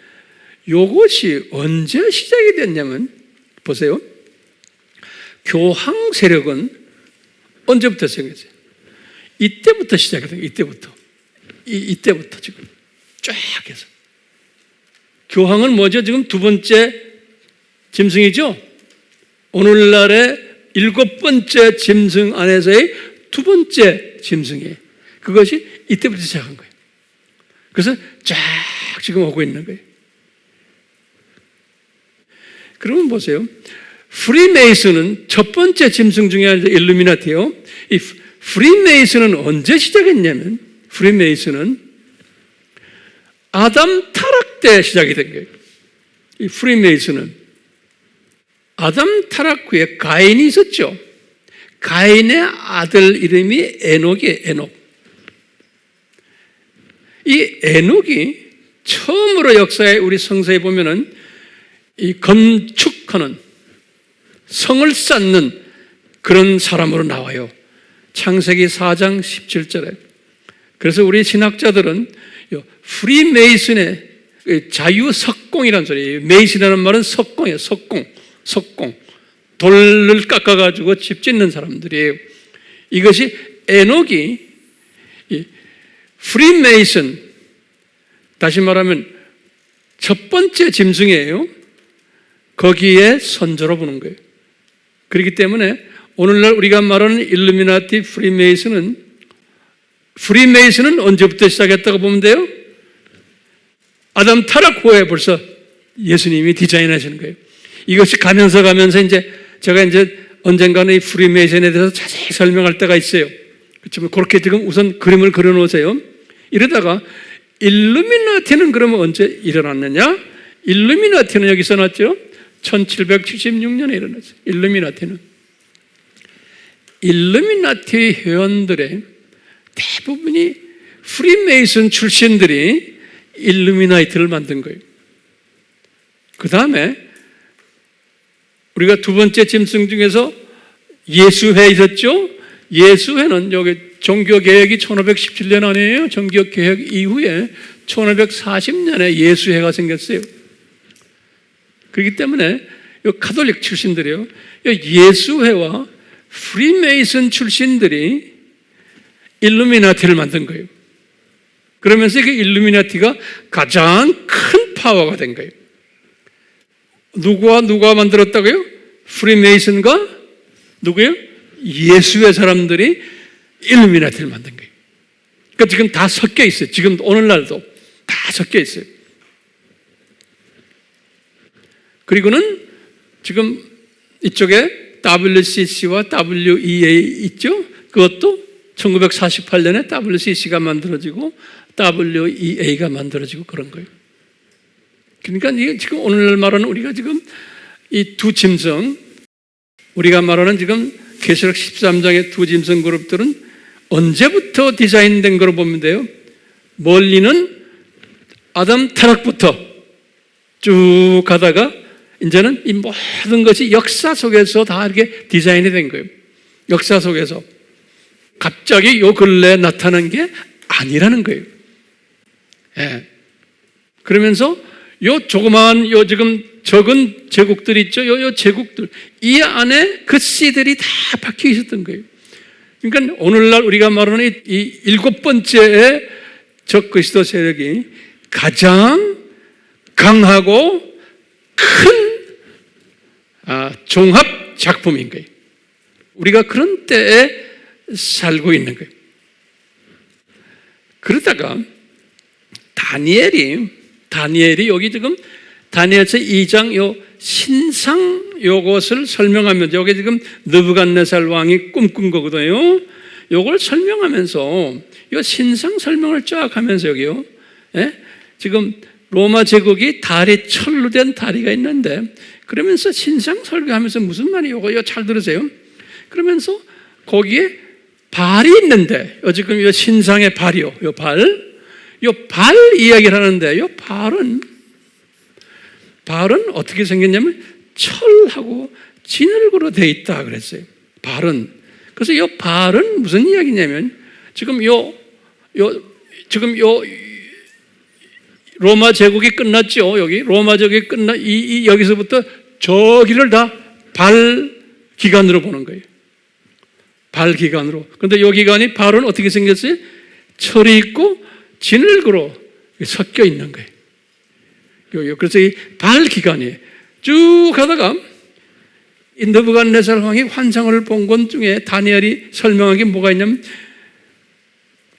요것이 언제 시작이 됐냐면, 보세요. 교황 세력은 언제부터 시작했어요? 이때부터 시작이 돼요. 이때부터 지금 쫙 해서. 교황은 뭐죠? 지금 두 번째 짐승이죠? 오늘날의 7번째 짐승 안에서의 두 번째 짐승이에요. 그것이 이때부터 시작한 거예요. 그래서 쫙 지금 오고 있는 거예요. 그러면 보세요. 프리메이슨은 첫 번째 짐승 중에 하나, 일루미나티요. 이 프리메이슨은 언제 시작했냐면, 프리메이슨은 아담 타락 때 시작이 된 거예요. 이 프리메이슨은. 아담 타락 후에 가인이 있었죠. 가인의 아들 이름이 에녹이에요. 에녹. 이 에녹이 처음으로 역사에 우리 성서에 보면은 이 건축하는, 성을 쌓는 그런 사람으로 나와요. 창세기 4장 17절에. 그래서 우리 신학자들은 프리메이슨의 자유석공이라는 소리예요. 메이슨이라는 말은 석공이에요. 석공. 돌을 깎아가지고 집 짓는 사람들이에요. 이것이 에녹이 프리메이슨, 다시 말하면 첫 번째 짐승이에요. 거기에 선조로 보는 거예요. 그렇기 때문에 오늘날 우리가 말하는 일루미나티, 프리메이슨은 언제부터 시작했다고 보면 돼요? 아담 타락 후에 벌써 예수님이 디자인하시는 거예요. 이것이 가면서 제가 언젠가는 이 프리메이슨에 대해서 자세히 설명할 때가 있어요. 그렇지만 그렇게 지금 우선 그림을 그려놓으세요. 이러다가 일루미나티는 그러면 언제 일어났느냐? 일루미나티는 여기 써놨죠. 1776년에 일어났어요. 일루미나티 회원들의 대부분이 프리메이슨 출신들이 일루미나티를 만든 거예요. 그 다음에 우리가 두 번째 짐승 중에서 예수회 있었죠. 예수회는 여기 종교개혁이 1517년 아니에요. 종교개혁 이후에 1540년에 예수회가 생겼어요. 그렇기 때문에 이 가톨릭 출신들이요, 예수회와 프리메이슨 출신들이 일루미나티를 만든 거예요. 그러면서 그 일루미나티가 가장 큰 파워가 된 거예요. 누가 만들었다고요? 프리메이슨과 누구요? 예수의 사람들이 일루미나티를 만든 거예요. 그러니까 지금 다 섞여 있어요. 지금 오늘날도 다 섞여 있어요. 그리고는 지금 이쪽에 WCC와 WEA 있죠? 그것도 1948년에 WCC가 만들어지고 WEA가 만들어지고 그런 거예요. 그러니까 이게 지금 오늘날 말하는 우리가 지금 이 두 짐승, 우리가 말하는 지금 계시록 13장의 두 짐승 그룹들은 언제부터 디자인된 거로 보면 돼요? 멀리는 아담 타락부터 쭉 가다가 이제는 이 모든 것이 역사 속에서 다 이렇게 디자인이 된 거예요. 역사 속에서 갑자기 요 근래에 나타난 게 아니라는 거예요. 예. 그러면서 요 조그마한 요 지금 적은 제국들 있죠. 요 제국들 이 안에 그 씨들이 다 박혀 있었던 거예요. 그러니까 오늘날 우리가 말하는 이 일곱 번째의 적그리스도 세력이 가장 강하고 큰 종합 작품인 거예요. 우리가 그런 때에 살고 있는 거예요. 그러다가 다니엘이 여기 지금 다니엘서 2장 요 신상 요것을 설명하면서 여기 지금 느부갓네살 왕이 꿈꾼 거거든요. 요걸 설명하면서 요 신상 설명을 쫙 하면서 여기요. 예? 지금 로마 제국이 철로 된 다리가 있는데 그러면서 신상 설교하면서 무슨 말이에요? 이거 잘 들으세요. 그러면서 거기에 발이 있는데 지금 이 신상의 발이요. 이 발 이야기를 하는데 이 발은 어떻게 생겼냐면 철하고 진흙으로 되어 있다 그랬어요. 발은. 그래서 이 발은 무슨 이야기냐면 지금 로마 제국이 끝났죠. 여기 로마 제국이 여기서부터 저기를 다 발 기관으로 보는 거예요. 발 기관으로. 그런데 이 기관이 발은 어떻게 생겼어요? 철이 있고 진흙으로 섞여 있는 거예요. 그래서 이 발 기관이 쭉 가다가 이 느부갓네살 왕이 환상을 본 것 중에 다니엘이 설명한 게 뭐가 있냐면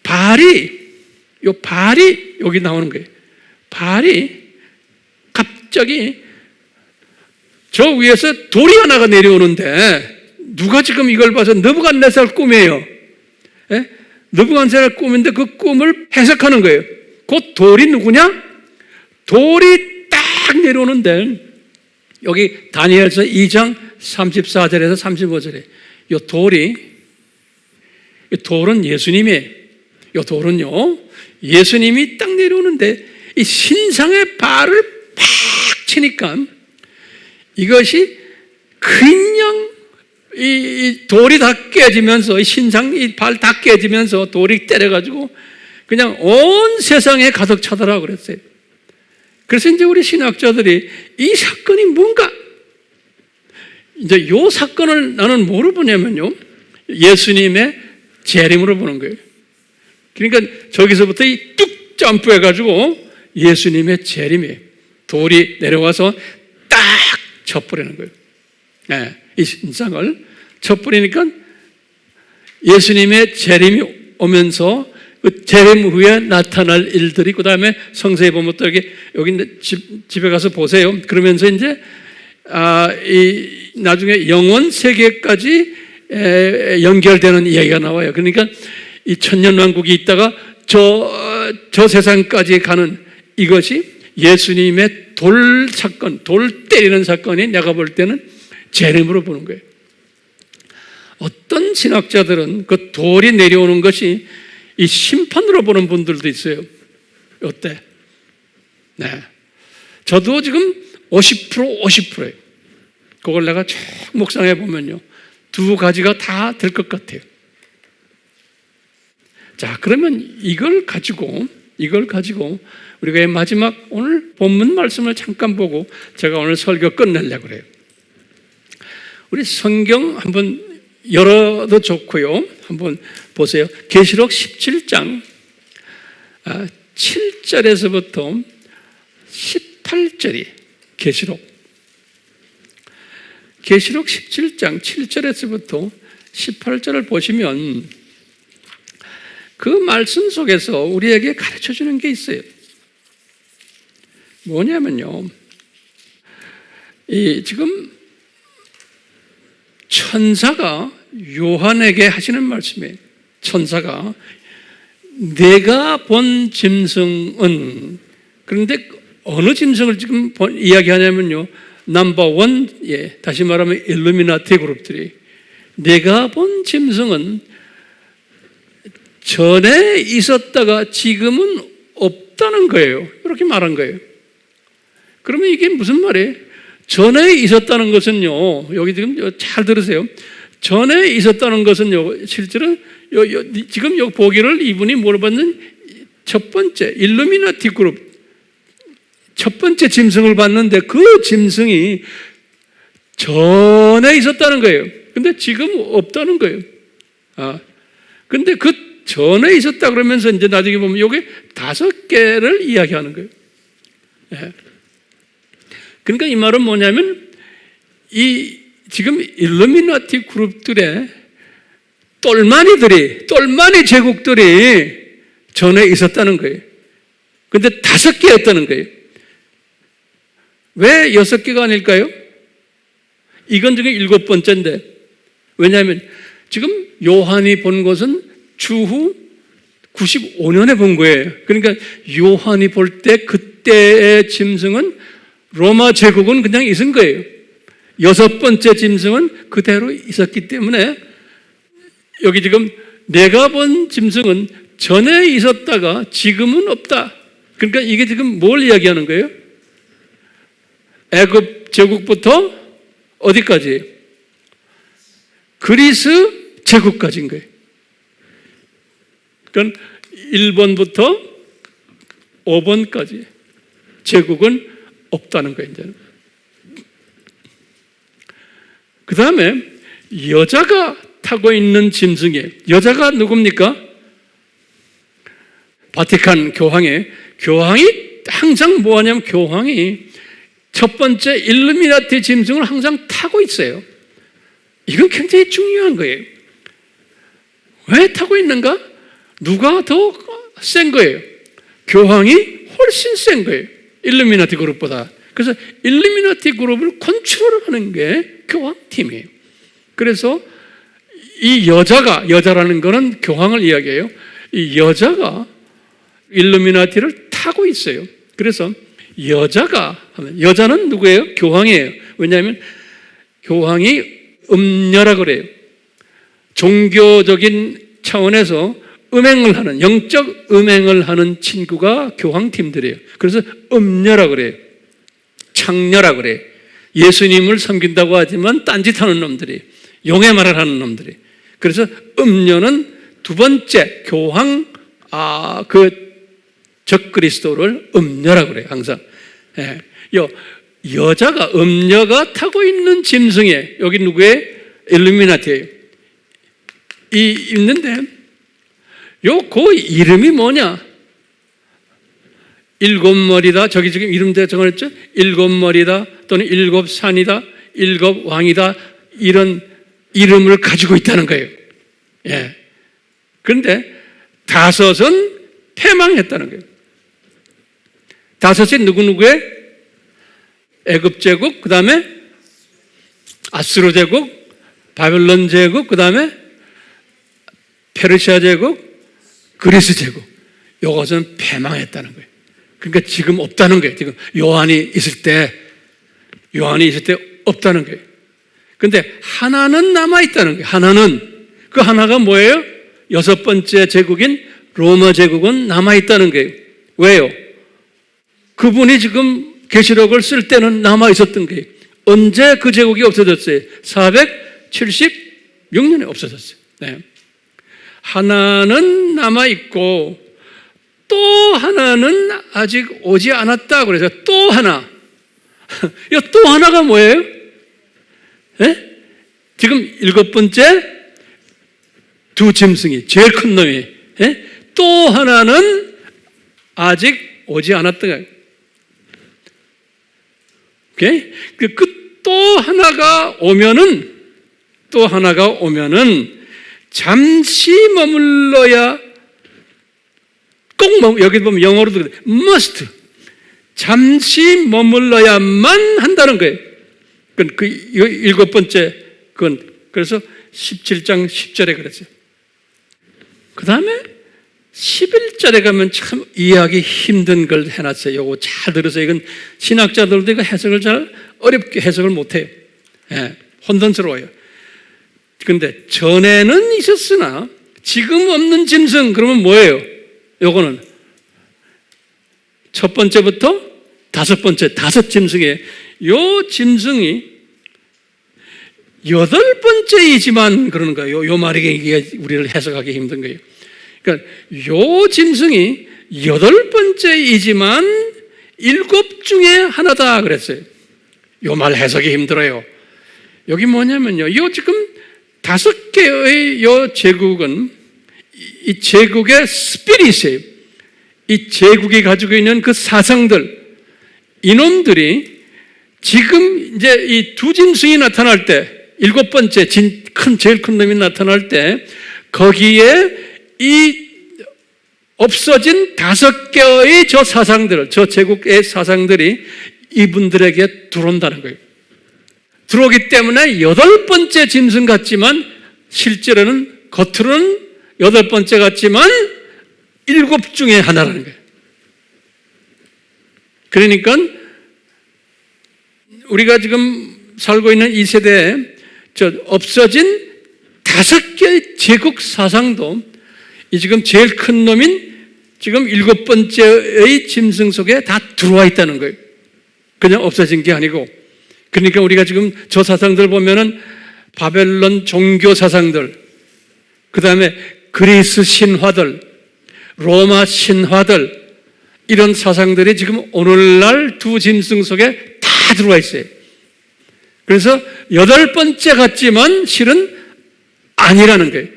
발이 여기 나오는 거예요. 발이 갑자기 저 위에서 돌이 하나가 내려오는데 누가 지금 이걸 봐서 느부갓네살 꿈이에요. 예? 느부갓네살 꿈인데 그 꿈을 해석하는 거예요. 그 돌이 누구냐? 돌이 딱 내려오는데 여기 다니엘서 2장 34절에서 35절에 이 돌은 예수님의, 이 돌은요, 예수님이 딱 내려오는데 이 신상의 발을 팍 치니까 이것이 그냥 이 돌이 다 깨지면서, 이 신상 이 발 다 깨지면서 돌이 때려가지고 그냥 온 세상에 가득 차더라고 그랬어요. 그래서 이제 우리 신학자들이 이 사건이 뭔가, 이제 이 사건을 나는 뭐로 보냐면요, 예수님의 재림으로 보는 거예요. 그러니까 저기서부터 이 뚝 점프해가지고 예수님의 재림이에요. 돌이 내려와서 딱 쳐버리는 거예요. 네, 이 신상을 쳐버리니까 예수님의 재림이 오면서 그 재림 후에 나타날 일들이, 그 다음에 성서에 보면 또 여기 집에 가서 보세요. 그러면서 이제 이 나중에 영원 세계까지 연결되는 이야기가 나와요. 그러니까 이 천년왕국이 있다가 저 세상까지 가는 이것이 예수님의 돌 사건, 돌 때리는 사건이 내가 볼 때는 재림으로 보는 거예요. 어떤 신학자들은 그 돌이 내려오는 것이 이 심판으로 보는 분들도 있어요. 어때? 네. 저도 지금 50%예요. 그걸 내가 쭉 묵상해 보면요, 두 가지가 다 될 것 같아요. 자, 그러면 이걸 가지고 우리가 마지막 오늘 본문 말씀을 잠깐 보고 제가 오늘 설교 끝내려고 그래요. 우리 성경 한번 열어도 좋고요. 한번 보세요. 계시록 17장 7절에서부터 18절이 계시록 17장 7절에서부터 18절을 보시면 그 말씀 속에서 우리에게 가르쳐주는 게 있어요. 뭐냐면요, 지금 천사가 요한에게 하시는 말씀이에요. 천사가 내가 본 짐승은, 그런데 어느 짐승을 지금 이야기하냐면요, 넘버 1, 다시 말하면 일루미나티 그룹들이 내가 본 짐승은 전에 있었다가 지금은 없다는 거예요. 이렇게 말한 거예요. 그러면 이게 무슨 말이에요? 전에 있었다는 것은요, 여기 지금 잘 들으세요. 전에 있었다는 것은요, 실제로 지금 요 보기를 이분이 물어봤는 첫 번째 일루미나티 그룹, 첫 번째 짐승을 봤는데 그 짐승이 전에 있었다는 거예요. 근데 지금 없다는 거예요. 근데 그 전에 있었다 그러면서 이제 나중에 보면 요게 5개를 이야기하는 거예요. 예. 그러니까 이 말은 뭐냐면 이 지금 일루미나티 그룹들의 똘마니 제국들이 전에 있었다는 거예요. 근데 5개였다는 거예요. 왜 6개가 아닐까요? 이건 지금 7번째인데, 왜냐하면 지금 요한이 본 것은 주후 95년에 본 거예요. 그러니까 요한이 볼 때 그때의 짐승은 로마 제국은 그냥 있은 거예요. 6번째 짐승은 그대로 있었기 때문에 여기 지금 내가 본 짐승은 전에 있었다가 지금은 없다. 그러니까 이게 지금 뭘 이야기하는 거예요? 애굽 제국부터 어디까지? 그리스 제국까지인 거예요. 그러니까 1번부터 5번까지 제국은 없다는 거예요. 이제는. 그 다음에 여자가 타고 있는 짐승이에요. 여자가 누굽니까? 바티칸 교황이 항상 뭐하냐면 교황이 첫 번째 일루미나티 짐승을 항상 타고 있어요. 이건 굉장히 중요한 거예요. 왜 타고 있는가? 누가 더 센 거예요? 교황이 훨씬 센 거예요. 일루미나티 그룹보다. 그래서 일루미나티 그룹을 컨트롤하는 게 교황팀이에요. 그래서 이 여자라는 거는 교황을 이야기해요. 이 여자가 일루미나티를 타고 있어요. 그래서 여자는 누구예요? 교황이에요. 왜냐하면 교황이 음녀라 그래요. 종교적인 차원에서 음행을 하는, 영적 음행을 하는 친구가 교황팀들이에요. 그래서 음녀라 그래요. 창녀라 그래요. 예수님을 섬긴다고 하지만 딴짓하는 놈들이에요. 용의 말을 하는 놈들이에요. 그래서 음녀는 두 번째 교황, 적그리스도를 음녀라 그래요. 항상. 예. 여자가, 음녀가 타고 있는 짐승에, 여기 누구의? 일루미나티예요. 있는데, 그 이름이 뭐냐? 일곱 머리다. 저기 지금 이름대로 정했죠? 일곱 머리다. 또는 일곱 산이다. 일곱 왕이다. 이런 이름을 가지고 있다는 거예요. 예. 그런데 다섯은 패망했다는 거예요. 다섯이 누구의? 애굽 제국, 그 다음에 아수르 제국, 바벨론 제국, 그 다음에 페르시아 제국, 그리스 제국. 이것은 패망했다는 거예요. 그러니까 지금 없다는 거예요. 지금 요한이 있을 때 없다는 거예요. 근데 하나는 남아있다는 거예요. 하나는. 그 하나가 뭐예요? 여섯 번째 제국인 로마 제국은 남아있다는 거예요. 왜요? 그분이 지금 계시록을 쓸 때는 남아있었던 거예요. 언제 그 제국이 없어졌어요? 476년에 없어졌어요. 네. 하나는 남아있고 또 하나는 아직 오지 않았다. 그래서 또 하나. 이 또 하나가 뭐예요? 네? 지금 일곱 번째 두 짐승이, 제일 큰 놈이. 네? 또 하나는 아직 오지 않았다. 오케이? 그 또 하나가 오면은 잠시 머물러야 꼭 여기 보면 영어로도 must 잠시 머물러야만 한다는 거예요. 그 일곱 번째 그래서 17장 10절에 그랬어요. 그 다음에 11절에 가면 참 이해하기 힘든 걸 해놨어요. 이거 잘 들으세요. 이건 신학자들도 이거 해석을 잘 어렵게 해석을 못해요. 예, 혼돈스러워요. 그런데 전에는 있었으나 지금 없는 짐승, 그러면 뭐예요? 요거는 첫 번째부터 다섯 번째, 다섯 짐승에 요 짐승이 여덟 번째이지만 그러는 거예요. 요 말이 우리를 해석하기 힘든 거예요. 그러니까 요 짐승이 여덟 번째이지만 일곱 중에 하나다 그랬어요. 요 말 해석이 힘들어요. 여기 뭐냐면요. 요 지금 다섯 개의 요 제국은 이 제국의 스피릿이에요. 이 제국이 가지고 있는 그 사상들, 이놈들이 지금 이제 이 두 짐승이 나타날 때, 일곱 번째 제일 큰 놈이 나타날 때 거기에 이 없어진 다섯 개의 저 사상들, 저 제국의 사상들이 이분들에게 들어온다는 거예요. 들어오기 때문에 여덟 번째 짐승 같지만 실제로는 겉으로는 여덟 번째 같지만 일곱 중에 하나라는 거예요. 그러니까 우리가 지금 살고 있는 이 세대에 저 없어진 다섯 개의 제국 사상도 이 지금 제일 큰 놈인 지금 일곱 번째의 짐승 속에 다 들어와 있다는 거예요. 그냥 없어진 게 아니고. 그러니까 우리가 지금 저 사상들 보면은 바벨론 종교 사상들, 그 다음에 그리스 신화들, 로마 신화들, 이런 사상들이 지금 오늘날 두 짐승 속에 다 들어와 있어요. 그래서 여덟 번째 같지만 실은 아니라는 거예요.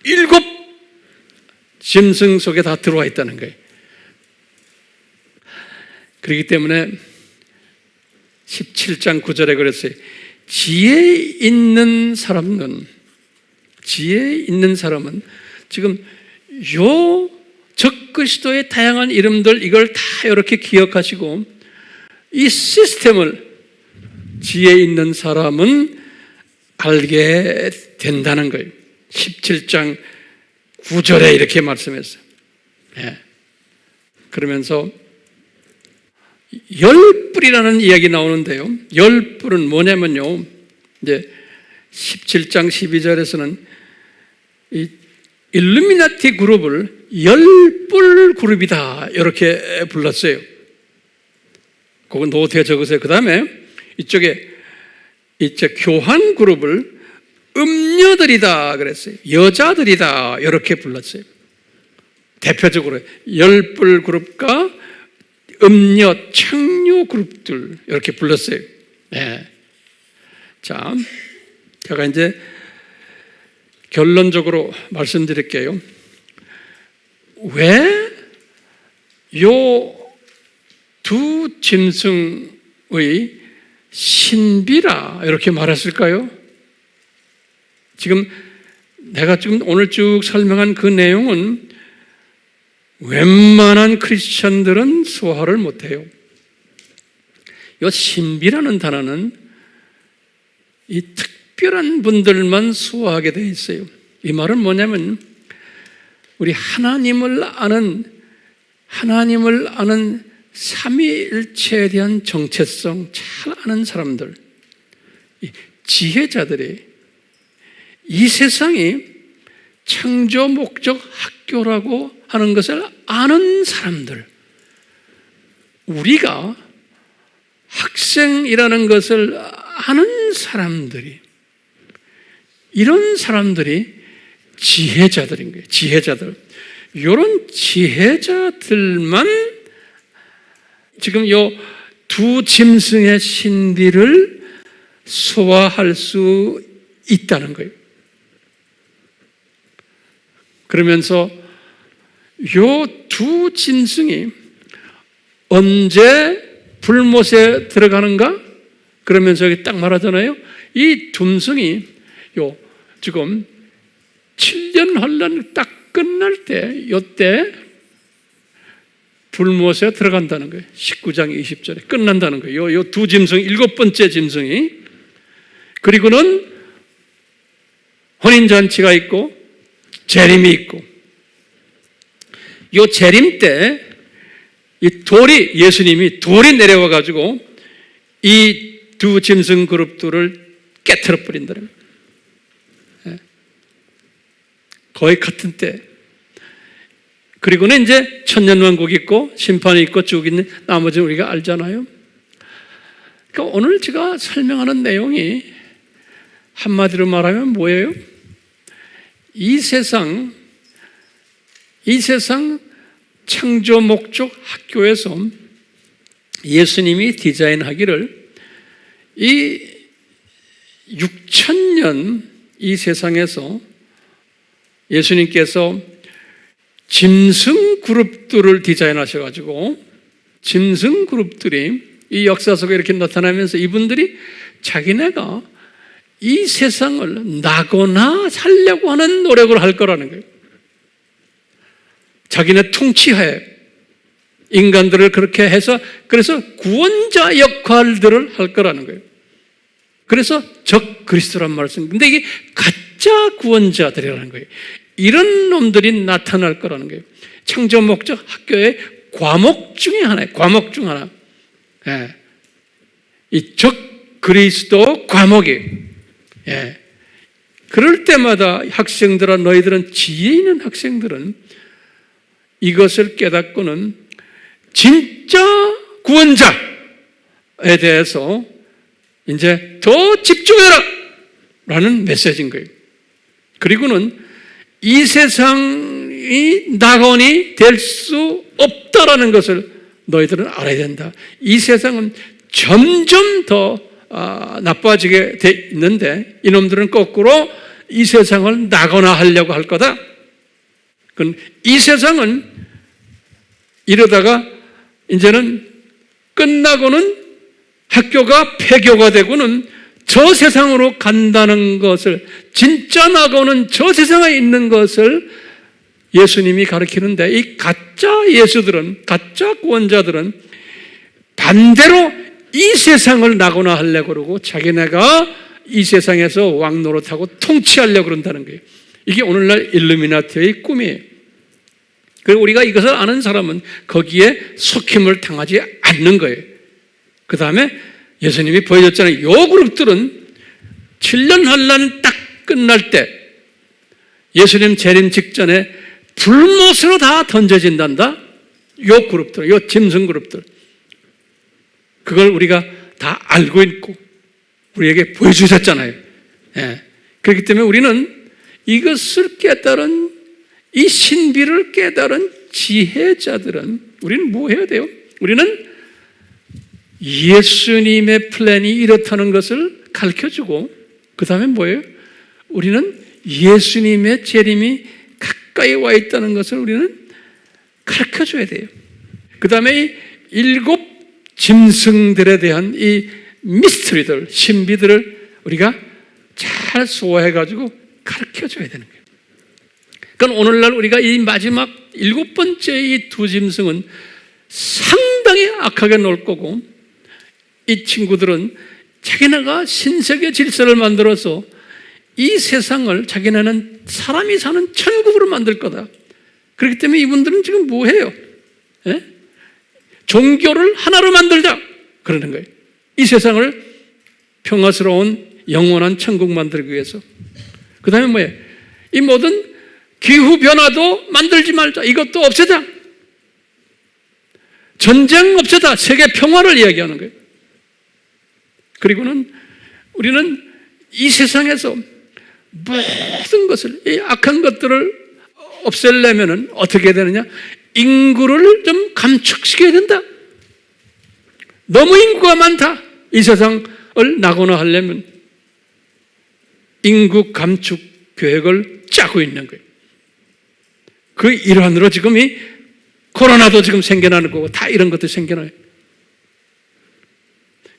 일곱 짐승 속에 다 들어와 있다는 거예요. 그렇기 때문에 17장 9절에 그랬어요. 지혜 있는 사람은 지금 요 적그리스도의 다양한 이름들 이걸 다 이렇게 기억하시고 이 시스템을 지혜 있는 사람은 알게 된다는 거예요. 17장 9절에 이렇게 말씀했어요. 네. 그러면서 열뿔이라는 이야기 나오는데요. 열뿔은 뭐냐면요, 이제 17장 12절에서는 이 일루미나티 그룹을 열뿔 그룹이다 이렇게 불렀어요. 그건 노트에 적으세요. 그 다음에 이쪽에 이제 교환 그룹을 음녀들이다 그랬어요. 여자들이다 이렇게 불렀어요. 대표적으로 열뿔 그룹과 음녀, 창녀 그룹들 이렇게 불렀어요. 네. 자, 제가 이제 결론적으로 말씀드릴게요. 왜 요 두 짐승의 신비라 이렇게 말했을까요? 내가 지금 오늘 쭉 설명한 그 내용은 웬만한 크리스천들은 소화를 못해요. 이 신비라는 단어는 이 특별한 분들만 소화하게 되어 있어요. 이 말은 뭐냐면 우리 하나님을 아는 삼위일체에 대한 정체성 잘 아는 사람들, 지혜자들이 이 세상이 창조 목적 학교라고 하는 것을 아는 사람들, 우리가 학생이라는 것을 아는 사람들이, 이런 사람들이 지혜자들인 거예요. 지혜자들. 이런 지혜자들만 지금 요 두 짐승의 신비를 소화할 수 있다는 거예요. 그러면서 요 두 짐승이 언제 불못에 들어가는가? 그러면서 여기 딱 말하잖아요. 이 짐승이 요 지금 7년 환란 딱 끝날 때, 요때 불못에 들어간다는 거예요. 19장 20절에 끝난다는 거예요. 요 두 짐승, 7번째 짐승이. 그리고는 혼인잔치가 있고 재림이 있고, 요 재림 때 이 예수님이 돌이 내려와 가지고 이 두 짐승 그룹들을 깨트려 버린다는 거예요. 거의 같은 때. 그리고는 이제 천년왕국이 있고 심판이 있고 쭉 있는 나머지는 우리가 알잖아요. 그러니까 오늘 제가 설명하는 내용이 한마디로 말하면 뭐예요? 이 세상 창조 목적 학교에서 예수님이 디자인하기를 이 6,000년 이 세상에서 예수님께서 짐승 그룹들을 디자인하셔가지고 짐승 그룹들이 이 역사 속에 이렇게 나타나면서 이분들이 자기네가 이 세상을 나거나 살려고 하는 노력을 할 거라는 거예요. 자기네 통치하에 인간들을 그렇게 해서 그래서 구원자 역할들을 할 거라는 거예요. 그래서 적 그리스도란 말씀. 근데 이게 가짜 구원자들이라는 거예요. 이런 놈들이 나타날 거라는 거예요. 창조 목적 학교의 과목 중에 하나예요. 과목 중 하나. 예. 이 적 그리스도 과목이. 예. 그럴 때마다 학생들아, 너희들은 지혜 있는 학생들은 이것을 깨닫고는 진짜 구원자에 대해서 이제 더 집중해라! 라는 메시지인 거예요. 그리고는 이 세상이 낙원이 될 수 없다라는 것을 너희들은 알아야 된다. 이 세상은 점점 더 나빠지게 돼 있는데 이놈들은 거꾸로 이 세상을 나거나 하려고 할 거다. 이 세상은 이러다가 이제는 끝나고는 학교가 폐교가 되고는 저 세상으로 간다는 것을, 진짜 나고는 저 세상에 있는 것을 예수님이 가르치는데, 이 가짜 예수들은, 가짜 구원자들은 반대로 이 세상을 나거나 하려고 그러고 자기네가 이 세상에서 왕노릇하고 통치하려고 그런다는 거예요. 이게 오늘날 일루미나티의 꿈이에요. 그리고 우리가 이것을 아는 사람은 거기에 속힘을 당하지 않는 거예요. 그 다음에 예수님이 보여줬잖아요. 요 그룹들은 7년 환란 딱 끝날 때 예수님 재림 직전에 불못으로 다 던져진단다. 요 그룹들, 요 짐승 그룹들. 그걸 우리가 다 알고 있고 우리에게 보여주셨잖아요. 예. 그렇기 때문에 우리는 이것을 깨달은 이 신비를 깨달은 지혜자들은 우리는 뭐 해야 돼요? 우리는 예수님의 플랜이 이렇다는 것을 가르쳐주고 그 다음에 뭐예요? 우리는 예수님의 재림이 가까이 와 있다는 것을 우리는 가르쳐줘야 돼요. 그 다음에 이 7 짐승들에 대한 이 미스터리들, 신비들을 우리가 잘 소화해가지고 가르쳐줘야 되는 거예요. 그러니까 오늘날 우리가 이 마지막 7번째 이 2 짐승은 상당히 악하게 놀 거고 이 친구들은 자기네가 신세계 질서를 만들어서 이 세상을 자기네는 사람이 사는 천국으로 만들 거다. 그렇기 때문에 이분들은 지금 뭐 해요? 예? 종교를 하나로 만들자 그러는 거예요. 이 세상을 평화스러운 영원한 천국 만들기 위해서. 그 다음에 뭐예요? 이 모든 기후변화도 만들지 말자. 이것도 없애자. 전쟁 없애자. 세계 평화를 이야기하는 거예요. 그리고는 우리는 이 세상에서 모든 것을, 이 악한 것들을 없애려면 어떻게 되느냐? 인구를 좀 감축시켜야 된다. 너무 인구가 많다. 이 세상을 낙원화하려면 인구 감축 계획을 짜고 있는 거예요. 그 일환으로 지금 이 코로나도 지금 생겨나는 거고 다 이런 것도 생겨나요.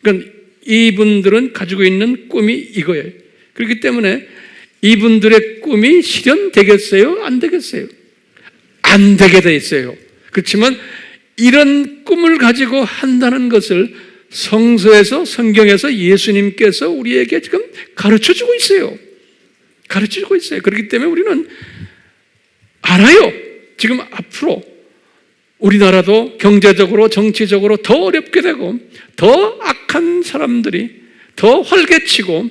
그러니까 이분들은 가지고 있는 꿈이 이거예요. 그렇기 때문에 이분들의 꿈이 실현되겠어요? 안 되겠어요? 안 되게 돼 있어요. 그렇지만 이런 꿈을 가지고 한다는 것을 성서에서, 성경에서 예수님께서 우리에게 지금 가르쳐주고 있어요. 가르쳐주고 있어요. 그렇기 때문에 우리는 알아요. 지금 앞으로 우리나라도 경제적으로, 정치적으로 더 어렵게 되고 더 악한 사람들이 더 활개치고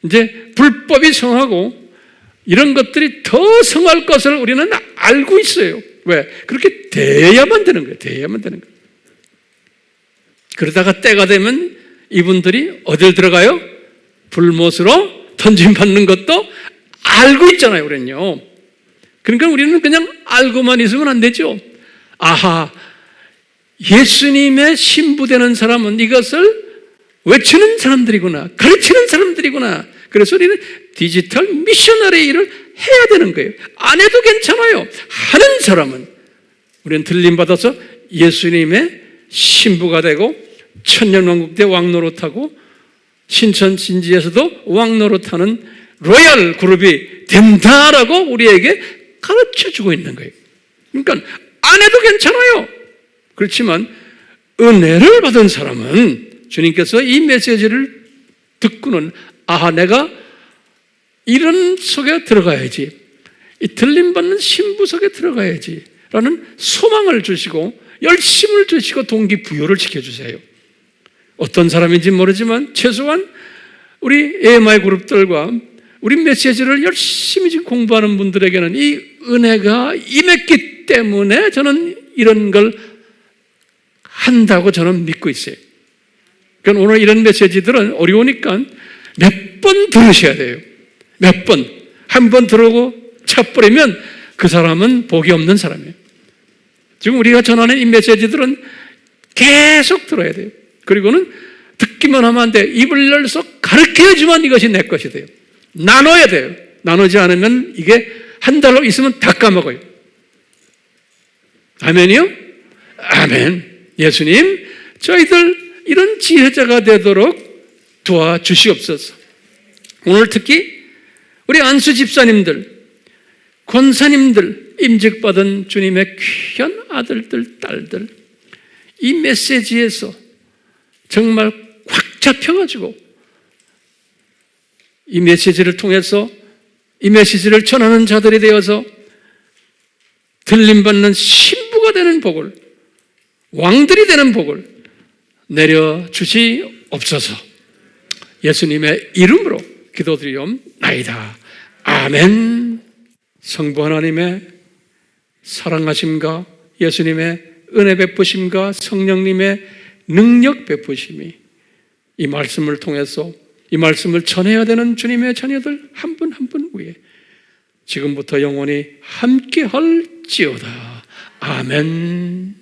이제 불법이 성하고 이런 것들이 더 성할 것을 우리는 알고 있어요. 왜? 그렇게 돼야만 되는 거예요. 돼야만 되는 거예요. 그러다가 때가 되면 이분들이 어딜 들어가요? 불못으로 던짐받는 것도 알고 있잖아요. 우리는요. 그러니까 우리는 그냥 알고만 있으면 안 되죠. 아하, 예수님의 신부되는 사람은 이것을 외치는 사람들이구나. 가르치는 사람들이구나. 그래서 우리는 디지털 미셔너리 일을 해야 되는 거예요. 안 해도 괜찮아요. 하는 사람은 우리는 들림받아서 예수님의 신부가 되고 천년왕국 때 왕노릇하고 신천 진지에서도 왕노릇하는 로얄 그룹이 된다라고 우리에게 가르쳐주고 있는 거예요. 그러니까 안 해도 괜찮아요. 그렇지만 은혜를 받은 사람은 주님께서 이 메시지를 듣고는 아하, 내가 이런 속에 들어가야지, 이 들림받는 신부 속에 들어가야지 라는 소망을 주시고 열심을 주시고 동기부여를 시켜주세요. 어떤 사람인지 모르지만 최소한 우리 AMI 그룹들과 우리 메시지를 열심히 공부하는 분들에게는 이 은혜가 임했기 때문에 저는 이런 걸 한다고 저는 믿고 있어요. 그러니까 오늘 이런 메시지들은 어려우니까 몇 번 들으셔야 돼요. 몇 번. 한 번 들어오고 차버리면 그 사람은 복이 없는 사람이에요. 지금 우리가 전하는 이 메시지들은 계속 들어야 돼요. 그리고는 듣기만 하면 안 돼요. 입을 열어서 가르쳐야지만 이것이 내 것이 돼요. 나눠야 돼요. 나누지 않으면 이게 한 달로 있으면 다 까먹어요. 아멘이요? 아멘. 예수님, 저희들 이런 지혜자가 되도록 도와주시옵소서. 오늘 특히 우리 안수 집사님들, 권사님들, 임직받은 주님의 귀한 아들들, 딸들, 이 메시지에서 정말 꽉 잡혀가지고 이 메시지를 통해서 이 메시지를 전하는 자들이 되어서 들림받는 신부가 되는 복을, 왕들이 되는 복을 내려주시옵소서. 예수님의 이름으로 기도드리옵나이다. 아멘. 성부 하나님의 사랑하심과 예수님의 은혜 베푸심과 성령님의 능력 베푸심이 이 말씀을 통해서 이 말씀을 전해야 되는 주님의 자녀들 한 분 한 분 위에 지금부터 영원히 함께 할지어다. 아멘.